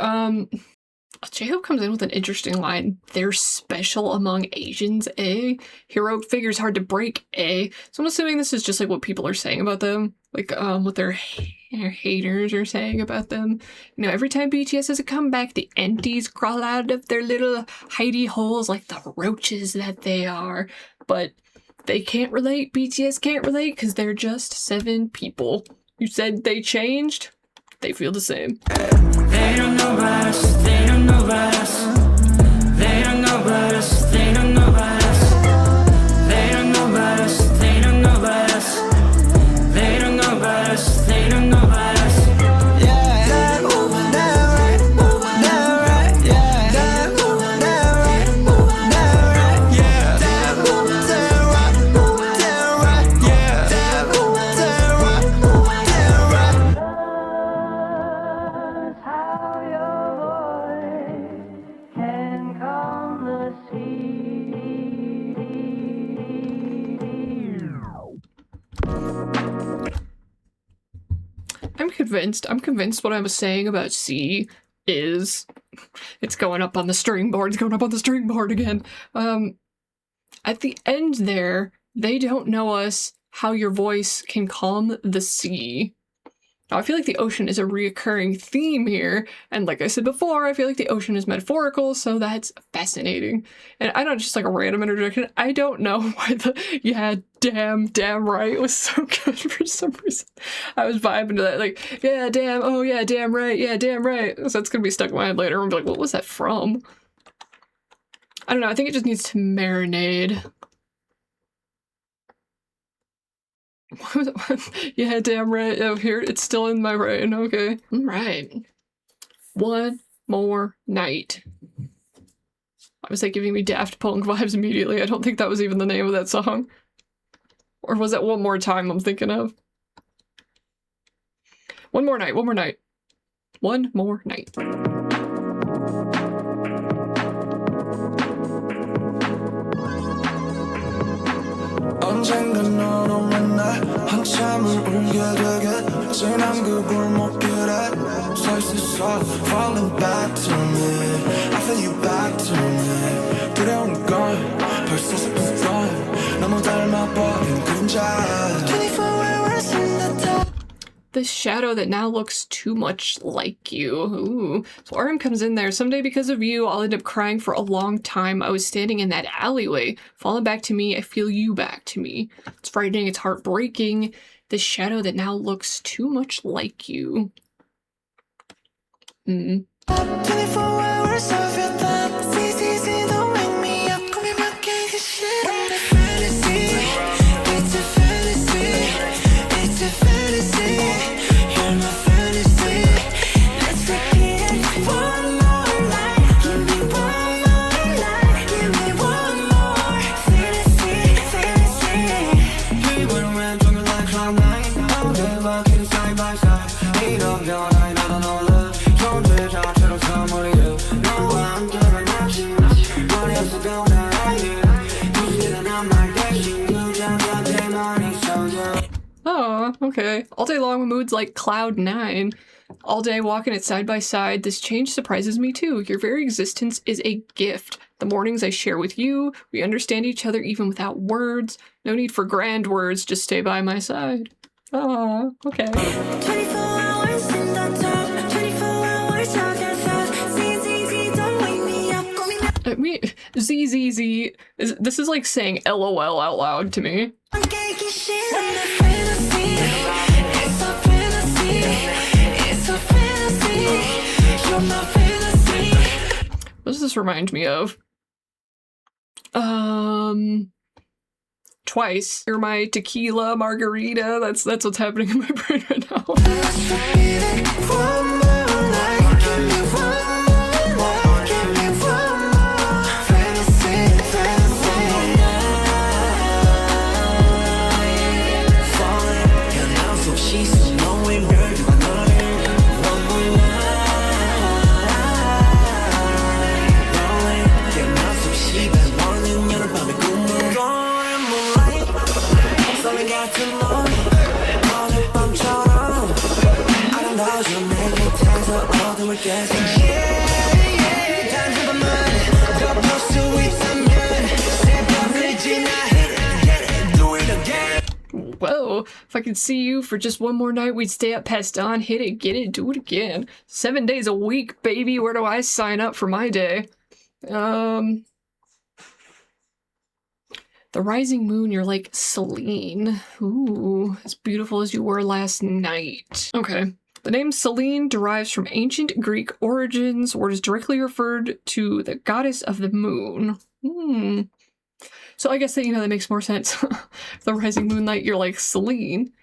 J-Hope comes in with an interesting line. They're special among Asians, eh? Heroic figure's hard to break, eh? So I'm assuming this is just like what people are saying about them. Like, what their haters are saying about them. You know, every time BTS has a comeback, the empties crawl out of their little hidey holes like the roaches that they are. But they can't relate, BTS can't relate, because they're just 7 people. You said they changed? They feel the same. They don't know about us, they don't know about us. They don't know about us, they don't know about us. They don't know about us, they don't know about us. They don't know about us, they don't know about us. I'm convinced what I was saying about C is it's going up on the string board, it's going up on the string board again. At the end there, they don't know us how your voice can calm the sea. Now, I feel like the ocean is a reoccurring theme here, and like I said before, I feel like the ocean is metaphorical, so that's fascinating. And I know, just like a random interjection, I don't know why the yeah, damn right was so good for some reason. I was vibing to that, like, yeah, damn, oh yeah, damn right, yeah, damn right. So that's gonna be stuck in my head later, and be like, what was that from? I don't know, I think it just needs to marinate. Yeah, damn right. Oh, here, it's still in my brain. Okay. All right. One more night. I was like giving me Daft Punk vibes immediately. I don't think that was even the name of that song. Or was that One More Time I'm thinking of? One more night, one more night. One more night. 언젠가 너로 만나 한참을 울게 되게 지난 그 골목길에 서 있었어 Falling back to me I feel you back to me 두려운 걸 벌써 슬픈 걸 너무 닮아버린 그림자 24 hours in the dark. The shadow that now looks too much like you. Ooh. So RM comes in there. Someday because of you, I'll end up crying for a long time. I was standing in that alleyway. Falling back to me, I feel you back to me. It's frightening, it's heartbreaking. The shadow that now looks too much like you. 24 hours of your time CCC don't wake me up 꿈이 바뀌기 싫어 Fantasy It's a fantasy It's a fantasy You're my fantasy Let's take it one more night Give me one more night Give me one more Fantasy, fantasy 이번엔 왼쪽은 like cloud nine All day walking side by side 이러면 I 나도 놀라 존재 자체로 선물이야 너와 함께만 마치 머리에서 떠나야 무지개가 남날 대신 그저한테만 있어줘 Oh, okay. All day long with moods like Cloud 9. All day walking it side by side. This change surprises me too. Your very existence is a gift. The mornings I share with you. We understand each other even without words. No need for grand words, just stay by my side. Oh, okay. 24 hours in the top, 24 hours of your thoughts. ZZZ, don't wake me up, call me back. ZZZ. This is like saying LOL out loud to me. I'm getting shit on the fantasy. It's a fantasy. It's a fantasy. You're my fantasy. What does this remind me of? Twice. You're my tequila margarita. That's what's happening in my brain right now. One more night, give me one more night, give me one more fantasy, fantasy. Falling, and now so she's knowing where you are not. One more night, rolling, and now so she been morning, you're about to go more. Something got too long, 오늘 밤처럼 아름다워져 내게 타서 어둠을 깨서 Yeah, 단 한 번만 덮을 수 있다면 새벽을 지나 hit it, do it again. Whoa, if I could see you for just one more night, we'd stay up past dawn, hit it, get it, do it again. 7 days a week, baby. Where do I sign up for my day? The rising moon, you're like Celine. Ooh, as beautiful as you were last night. Okay. The name Celine derives from ancient Greek origins or is directly referred to the goddess of the moon. So I guess that, that makes more sense. The rising moonlight, you're like Celine.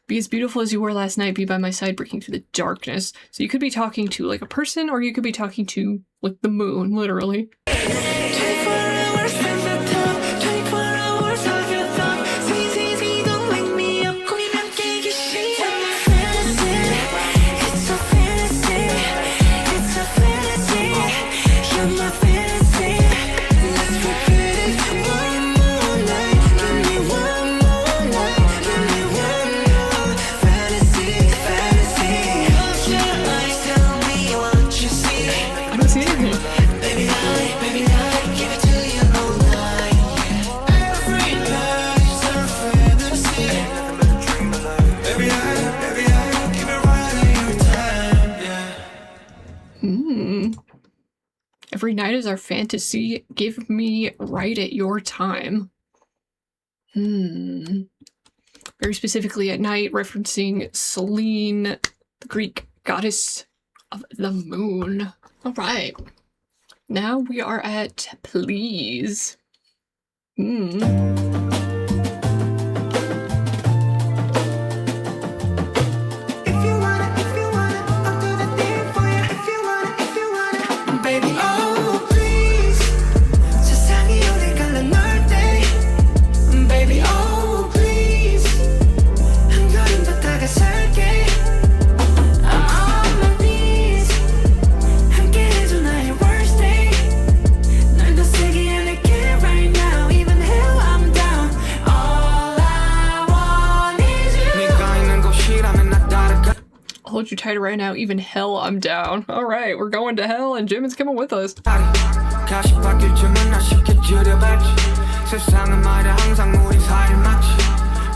Be as beautiful as you were last night, be by my side breaking through the darkness. So you could be talking to like a person or you could be talking to like the moon, literally. 24 hours in the top, 24 hours of your thought. ZZZ, don't wake me up, call me back, 깨기 싫어. It's a fantasy, it's a fantasy, you're my fantasy. Let's repeat it one more night, give me one more night, give me one more fantasy, fantasy. Close your eyes, tell me what you see. I don't see anything. Baby, I give it to you all night. Every night is a fantasy. Baby, I give it right in your time, yeah. Every night is our fantasy. Give me right at your time. Very specifically at night, referencing Celine, the Greek goddess of the moon. All right. Now we are at please. If you wanna, I'll do the thing for you. If you wanna, baby, oh please. 세상이 어딜 갈라 널 때, baby, oh please. 한 걸음 더 다가설게. I'm on my knees. 함께해줘 나의 worst day. 널 더 세게 안을게 right now. Even hell, I'm down. All I want is you. 네가 있는 곳이라면 나 따라가. I'll hold you tight right now. Even hell, I'm down. All right, we're going to hell, and Jim is coming with us. 다시 바뀔 줄은 아쉽게 줄여봤지 세상은 말야 항상 우리 사이를 막지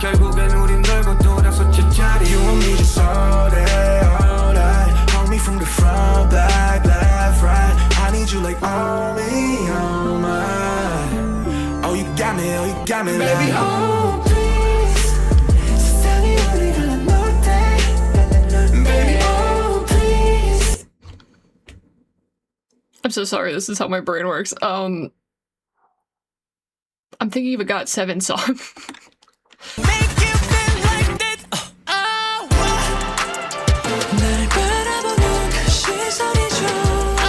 결국엔 우린 돌고 돌아서 제자리 You want me just all day, all night. Hold me from the front, back, left, right. I need you like only on mine. Oh, you got me, Baby, like. oh please. 세상이 어디 갈라 널 때. Baby, oh please. I'm so sorry. This is how my brain works. I'm thinking of a GOT7 song. Make you feel like this. 날 바라보는 그 시선이 좋아.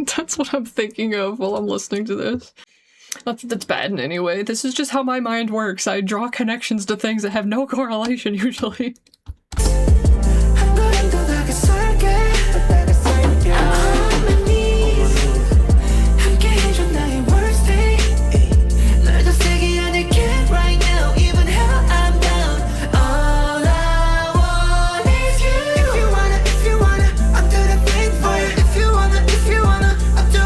That's what I'm thinking of while I'm listening to this. Not that that's bad in any way. This is just how my mind works. I draw connections to things that have no correlation usually. 한 걸음 더 다가설게. I'm on my knees. 함께해줘 나의 worst day. 널 더 세게 안을게 right now. Even hell, I'm down. All I want is you. If you wanna, I'll do the thing for you. If you wanna, I'll do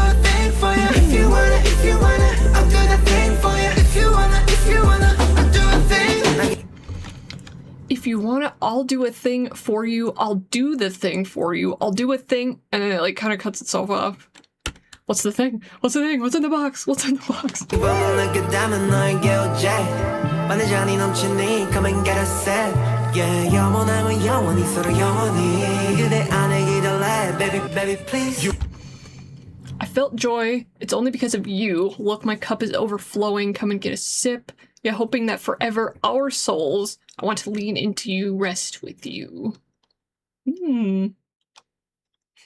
want it, I'll do a thing for you. I'll do the thing for you. I'll do a thing. And then it like kind of cuts itself off. What's the thing? What's the thing? What's in the box? What's in the box? I felt joy. It's only because of you. Look, my cup is overflowing. Come and get a sip. Yeah, hoping that forever our souls. I want to lean into you, rest with you.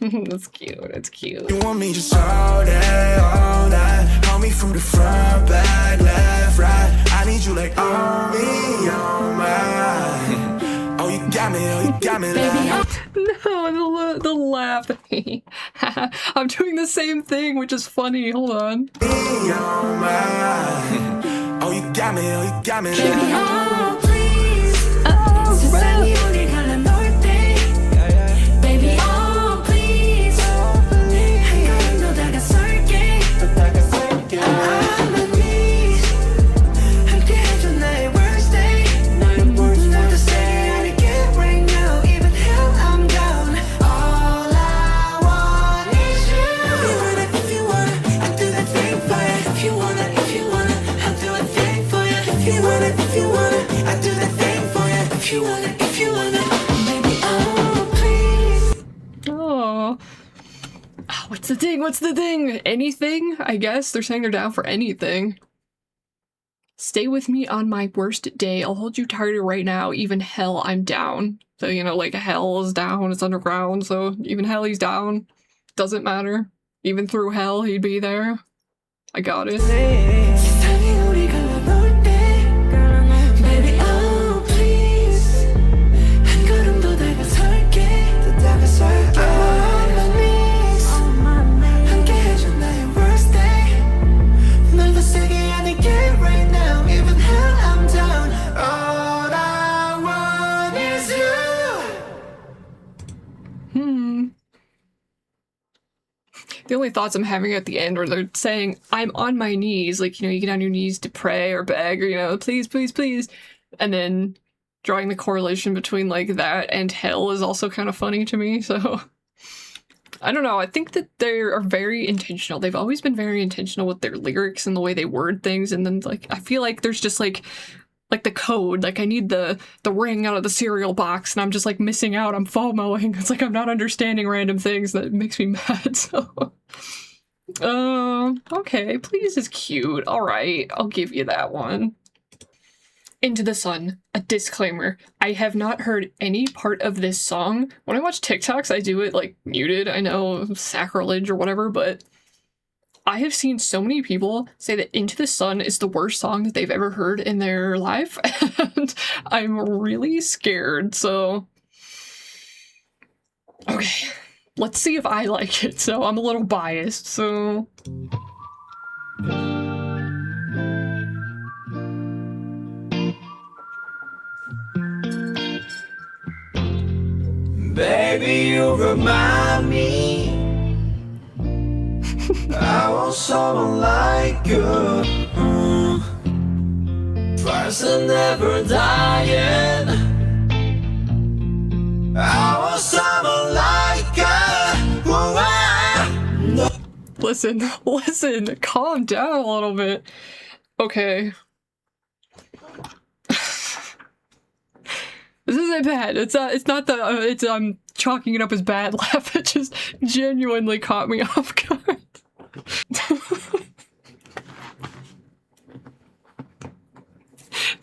That's cute. That's cute. You want me just all day, all night. Call me from the front, back, left, right. I need you like on me, on my. Oh, you got me, oh, you got me like. No, the laugh. I'm doing the same thing, which is funny. Hold on. Oh, you got me, oh, you got me like. Oh, please. Oh, right. Baby, oh, please. 한걸음 더 다가설게. I'm on knees. 함께 해줘 나의 worst day. Not to say I get right now. Even hell, I'm down. All I want is you. If you wanna, I'll do that thing for you. If you wanna, I'll do a thing for you. If you wanna, I'll do that thing for you. If you wanna, baby, oh, please. Oh. What's the thing? What's the thing? Anything? I guess they're saying they're down for anything. Stay with me on my worst day. I'll hold you tighter right now. Even hell, I'm down. So, you know, like hell is down. It's underground. So even hell, he's down. Doesn't matter. Even through hell, he'd be there. I got it. 세상이 우리 갈라놓을 때 Baby, oh, please. 한 걸음 더 다가설게. I'm on knees. 함께 해줘 나의 worst day. 널 더 세게 안을게 right now. Even hell, I'm down. All I want is you. The only thoughts I'm having at the end are they're saying, I'm on my knees. Like, you know, you get on your knees to pray or beg or, you know, please, please, please. And then drawing the correlation between, like, that and hell is also kind of funny to me. So, I don't know. I think that they are very intentional. They've always been very intentional with their lyrics and the way they word things. And then, like, I feel like there's just, like the code. Like, I need the ring out of the cereal box, and I'm just, like, missing out. I'm FOMOing. It's like I'm not understanding random things. That makes me mad, so... okay, please is cute. Alright, I'll give you that one. Into the Sun. A disclaimer. I have not heard any part of this song. When I watch TikToks, I do it, like, muted. I know, sacrilege or whatever, but... I have seen so many people say that Into the Sun is the worst song that they've ever heard in their life, and I'm really scared, so... Okay, let's see if I like it, so I'm a little biased, so... Baby, you remind me I want someone like you. First and never dying. I want someone like you. Listen, calm down a little bit. Okay. This isn't bad. It's not I'm chalking it up as bad laugh. It just genuinely caught me off guard.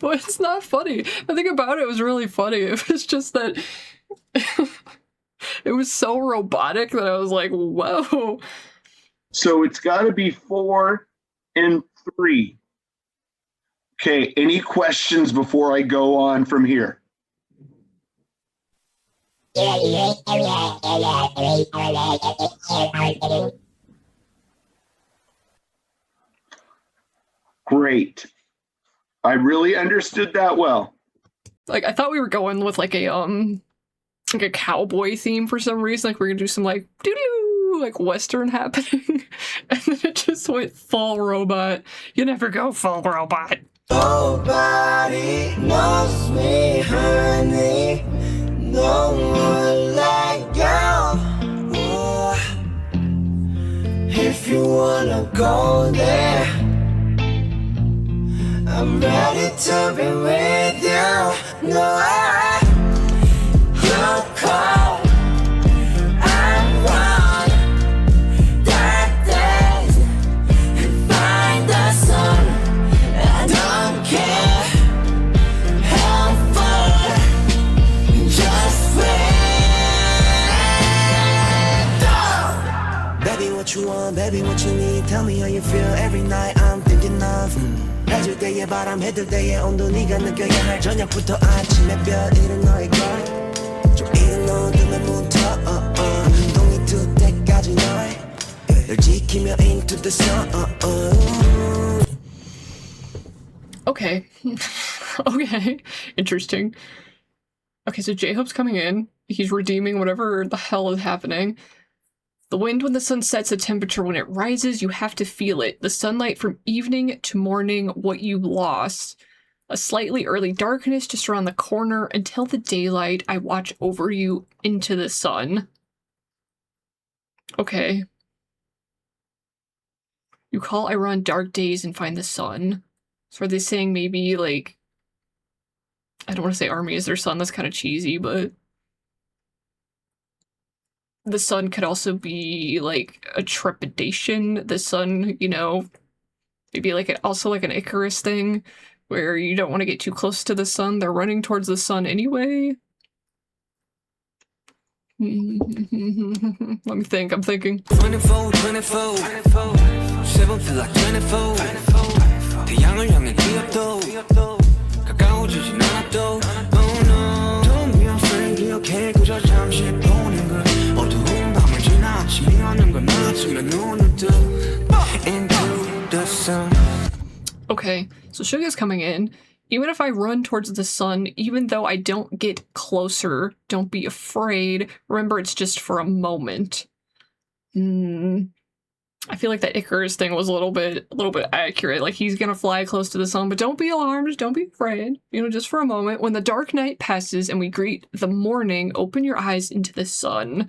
Well, it's not funny. The thing about it was really funny. It was just that it was so robotic that I was like, whoa. So it's got to be 4 and 3. Okay, any questions before I go on from here? Great. I really understood that well. Like, I thought we were going with like a cowboy theme for some reason. Like, we're gonna do some like doo-doo, like Western happening. And then it just went full robot. You never go full robot. Nobody knows me, honey. No one like you. Ooh. If you wanna go there, I'm ready to be with you. No, you're cold. I'm wrong. Dark days and find the sun. I don't care how far. Just wait. Baby, what you want? Baby, what you need? Tell me how you feel every night. I'm thinking of. 해줄 때의 바람 해들 때의 온도 네가 느껴야 할 저녁부터 아침의 별 이른 너의 걸 좀 이른 어둠에 묻어 눈동이 뜰 때까지 널 지키며 into the sun Okay. Okay. Interesting. Okay, so J-Hope's coming in. He's redeeming whatever the hell is happening. The wind when the sun sets, the temperature when it rises, you have to feel it. The sunlight from evening to morning, what you lost. A slightly early darkness just around the corner. Until the daylight, I watch over you into the sun. Okay. You call Iran dark days and find the sun. So are they saying maybe, like... I don't want to say army is their sun, that's kind of cheesy, but... The sun could also be, like, a trepidation. The sun, you know, maybe like also like an Icarus thing, where you don't want to get too close to the sun. They're running towards the sun anyway. Let me think, I'm thinking. 24, 24, 7 feel like 24. 태양을 향해 뛰어도 가까워지진 않아도 Oh no Don't be afraid 기억해 그저 잠시 보는 걸 어두운 밤을 지나 아침이 오는 걸 맞으면 눈을 떠 Into the sun. Okay, so Suga's coming in. Even if I run towards the sun, even though I don't get closer, don't be afraid. Remember, it's just for a moment. I feel like that Icarus thing was a little bit accurate. Like, he's gonna fly close to the sun, but don't be alarmed, don't be afraid. You know, just for a moment. When the dark night passes and we greet the morning, open your eyes into the sun.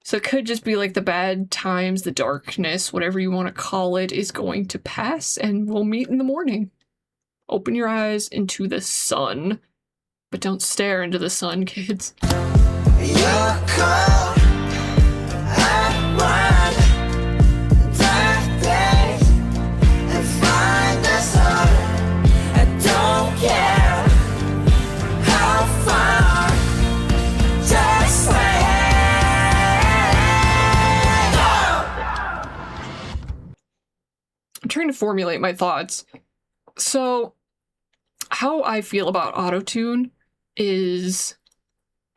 So it could just be like the bad times, the darkness, whatever you want to call it, is going to pass, and we'll meet in the morning. Open your eyes into the sun. But don't stare into the sun, kids. You're cold. I want dark days and find the sun. I don't care how far. Just wait. I'm trying to formulate my thoughts. So, how I feel about autotune is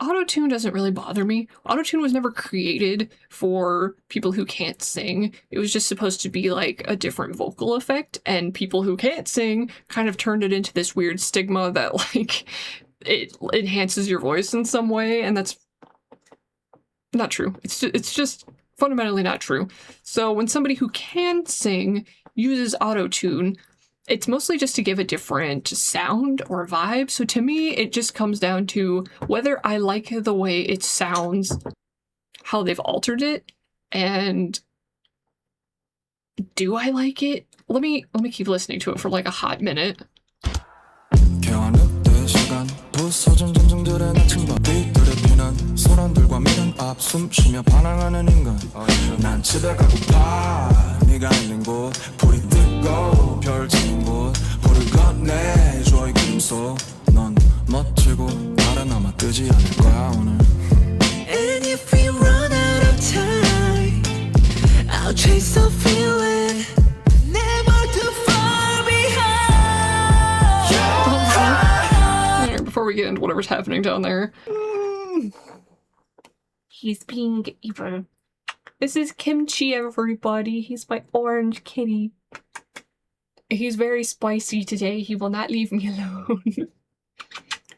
autotune doesn't really bother me. Autotune was never created for people who can't sing. It was just supposed to be like a different vocal effect, and people who can't sing kind of turned it into this weird stigma that like it enhances your voice in some way, and that's not true. It's just fundamentally not true. So when somebody who can sing uses autotune, it's mostly just to give a different sound or vibe. So to me, it just comes down to whether I like the way it sounds, how they've altered it, and do I like it? Let me keep listening to it for like a hot minute. 부서진 전정들의 나침반 빛들의 피난 소란들과 미련 앞 숨쉬며 반항하는 인간 난 집에 가고파 네가 있는 곳 불이 뜨고 별 지는 곳 불을 건네줘의 금속 넌 멋지고 달아남아 뜨지 않을 거야 오늘 And if we run out of time, I'll chase the feeling. Never too far behind. Before we get into whatever's happening down there. He's being evil. This is Kimchi, everybody. He's my orange kitty. He's very spicy today. He will not leave me alone.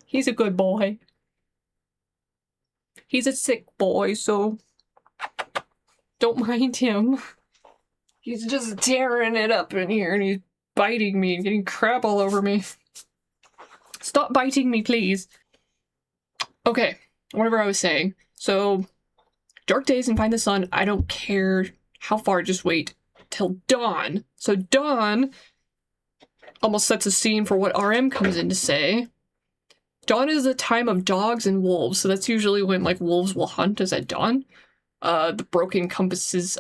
He's a good boy. He's a sick boy, so don't mind him. He's just tearing it up in here and he's biting me and getting crap all over me. Stop biting me, please. Okay, whatever I was saying. So, dark days and find the sun. I don't care how far, just wait till dawn. So dawn almost sets a scene for what RM comes in to say. Dawn is a time of dogs and wolves, so that's usually when like wolves will hunt is at dawn. The broken compass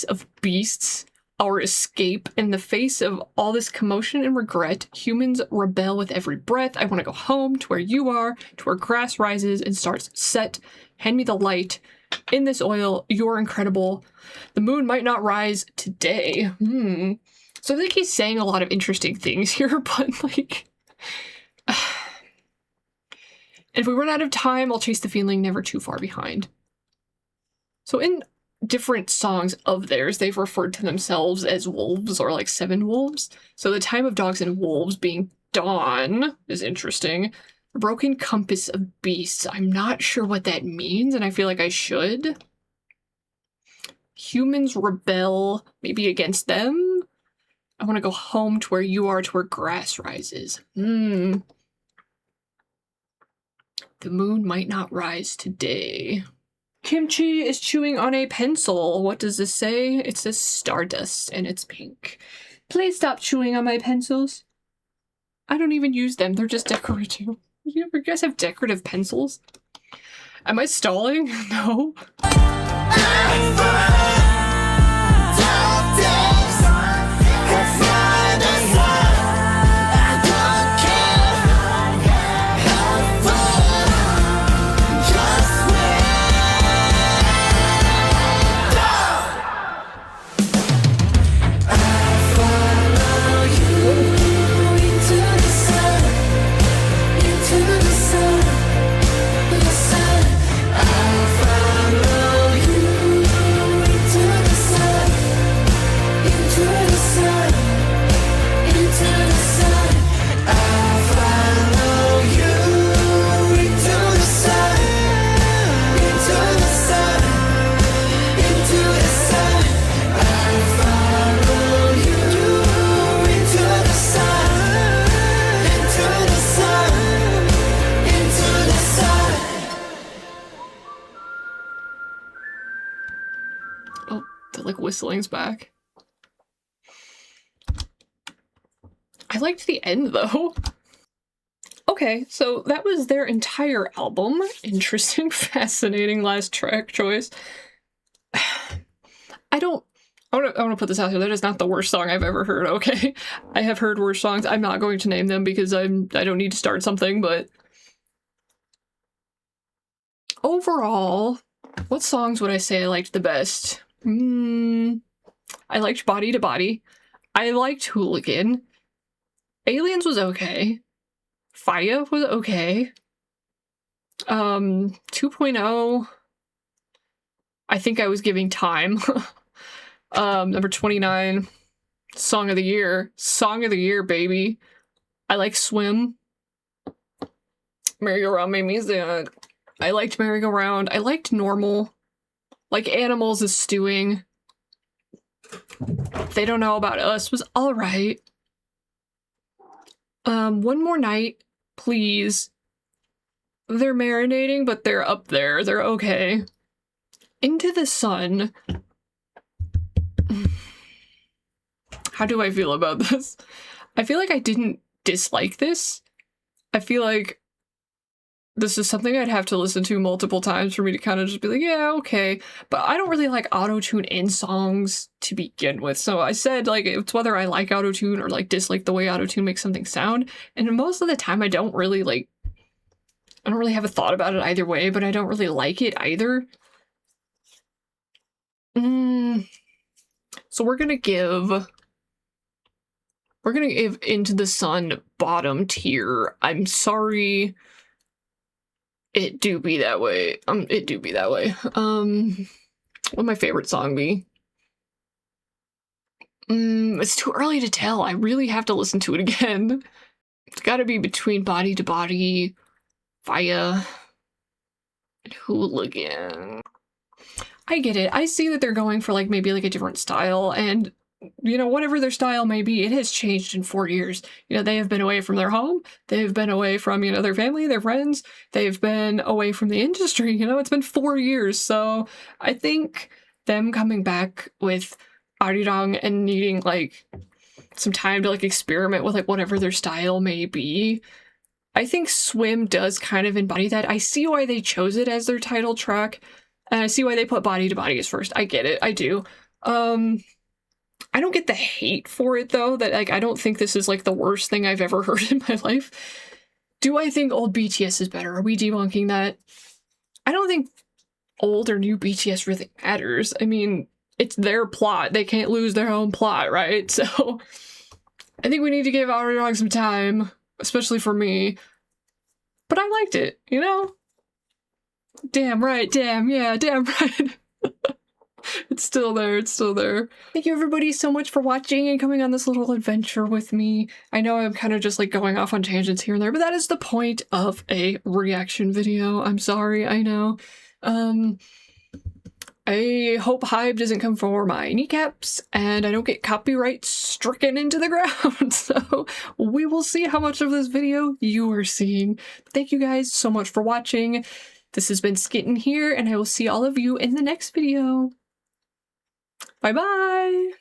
of beasts, our escape. In the face of all this commotion and regret, humans rebel with every breath. I want to go home to where you are, to where grass rises and starts set. Hand me the light. In this oil, you're incredible. The moon might not rise today. So I think he's saying a lot of interesting things here, but like... if we run out of time, I'll chase the feeling never too far behind. So in different songs of theirs, they've referred to themselves as wolves or like 7 wolves. So the time of dogs and wolves being dawn is interesting. The broken compass of beasts. I'm not sure what that means, and I feel like I should. Humans rebel, maybe against them. I want to go home to where you are, to where grass rises. The moon might not rise today. Kimchi is chewing on a pencil. What does this say? It says stardust and it's pink. Please stop chewing on my pencils. I don't even use them. They're just decorative. You guys have decorative pencils? Am I stalling? No. Like whistling's back. I liked the end though. Okay, so that was their entire album. Interesting, fascinating last track choice. I want to put this out here. That is not the worst song I've ever heard, okay? I have heard worse songs. I'm not going to name them because I don't need to start something, but overall, what songs would I say I liked the best? I liked Body to Body. I liked Hooligan. Aliens was okay. Faya was okay. 2.0. I think I was giving time. Number 29. Song of the Year. Song of the Year, baby. I like Swim. Merry-Go-Round made me sad. I liked Merry-Go-Round. I liked Normal. Like Animals is stewing. They Don't Know About Us was alright. One More Night, please. They're marinating, but they're up there. They're okay. Into the Sun. How do I feel about this? I feel like I didn't dislike this. I feel like this is something I'd have to listen to multiple times for me to kind of just be like, yeah, okay. But I don't really like auto-tune in songs to begin with. So I said, like, it's whether I like auto-tune or, like, dislike the way auto-tune makes something sound. And most of the time I don't really have a thought about it either way, but I don't really like it either. So we're gonna give Into the Sun bottom tier. I'm sorry. It do be that way. It do be that way. What would my favorite song be? It's too early to tell. I really have to listen to it again. It's gotta be between Body to Body, Faya, and Hooligan. I get it. I see that they're going for like maybe like a different style, and you know, whatever their style may be, it has changed in 4 years. You know, they have been away from their home, they've been away from, you know, their family, their friends, they've been away from the industry, you know, it's been 4 years. So I think them coming back with Arirang and needing like some time to like experiment with like whatever their style may be, I think Swim does kind of embody that. I see why they chose it as their title track, and I see why they put Body to Body as first. I get it, I do. I don't get the hate for it though, that like I don't think this is like the worst thing I've ever heard in my life. Do I think old BTS is better? Are we debunking that? I don't think old or new BTS really matters. I mean, it's their plot. They can't lose their own plot, right? So I think we need to give Arirang some time, especially for me. But I liked it, you know? Damn right, damn, yeah, damn right. It's still there, it's still there. Thank you everybody so much for watching and coming on this little adventure with me. I know I'm kind of just like going off on tangents here and there, but that is the point of a reaction video. I'm sorry, I know. I hope Hybe doesn't come for my kneecaps and I don't get copyright stricken into the ground. So we will see how much of this video you are seeing. Thank you guys so much for watching. This has been Skitten here, and I will see all of you in the next video. Bye bye!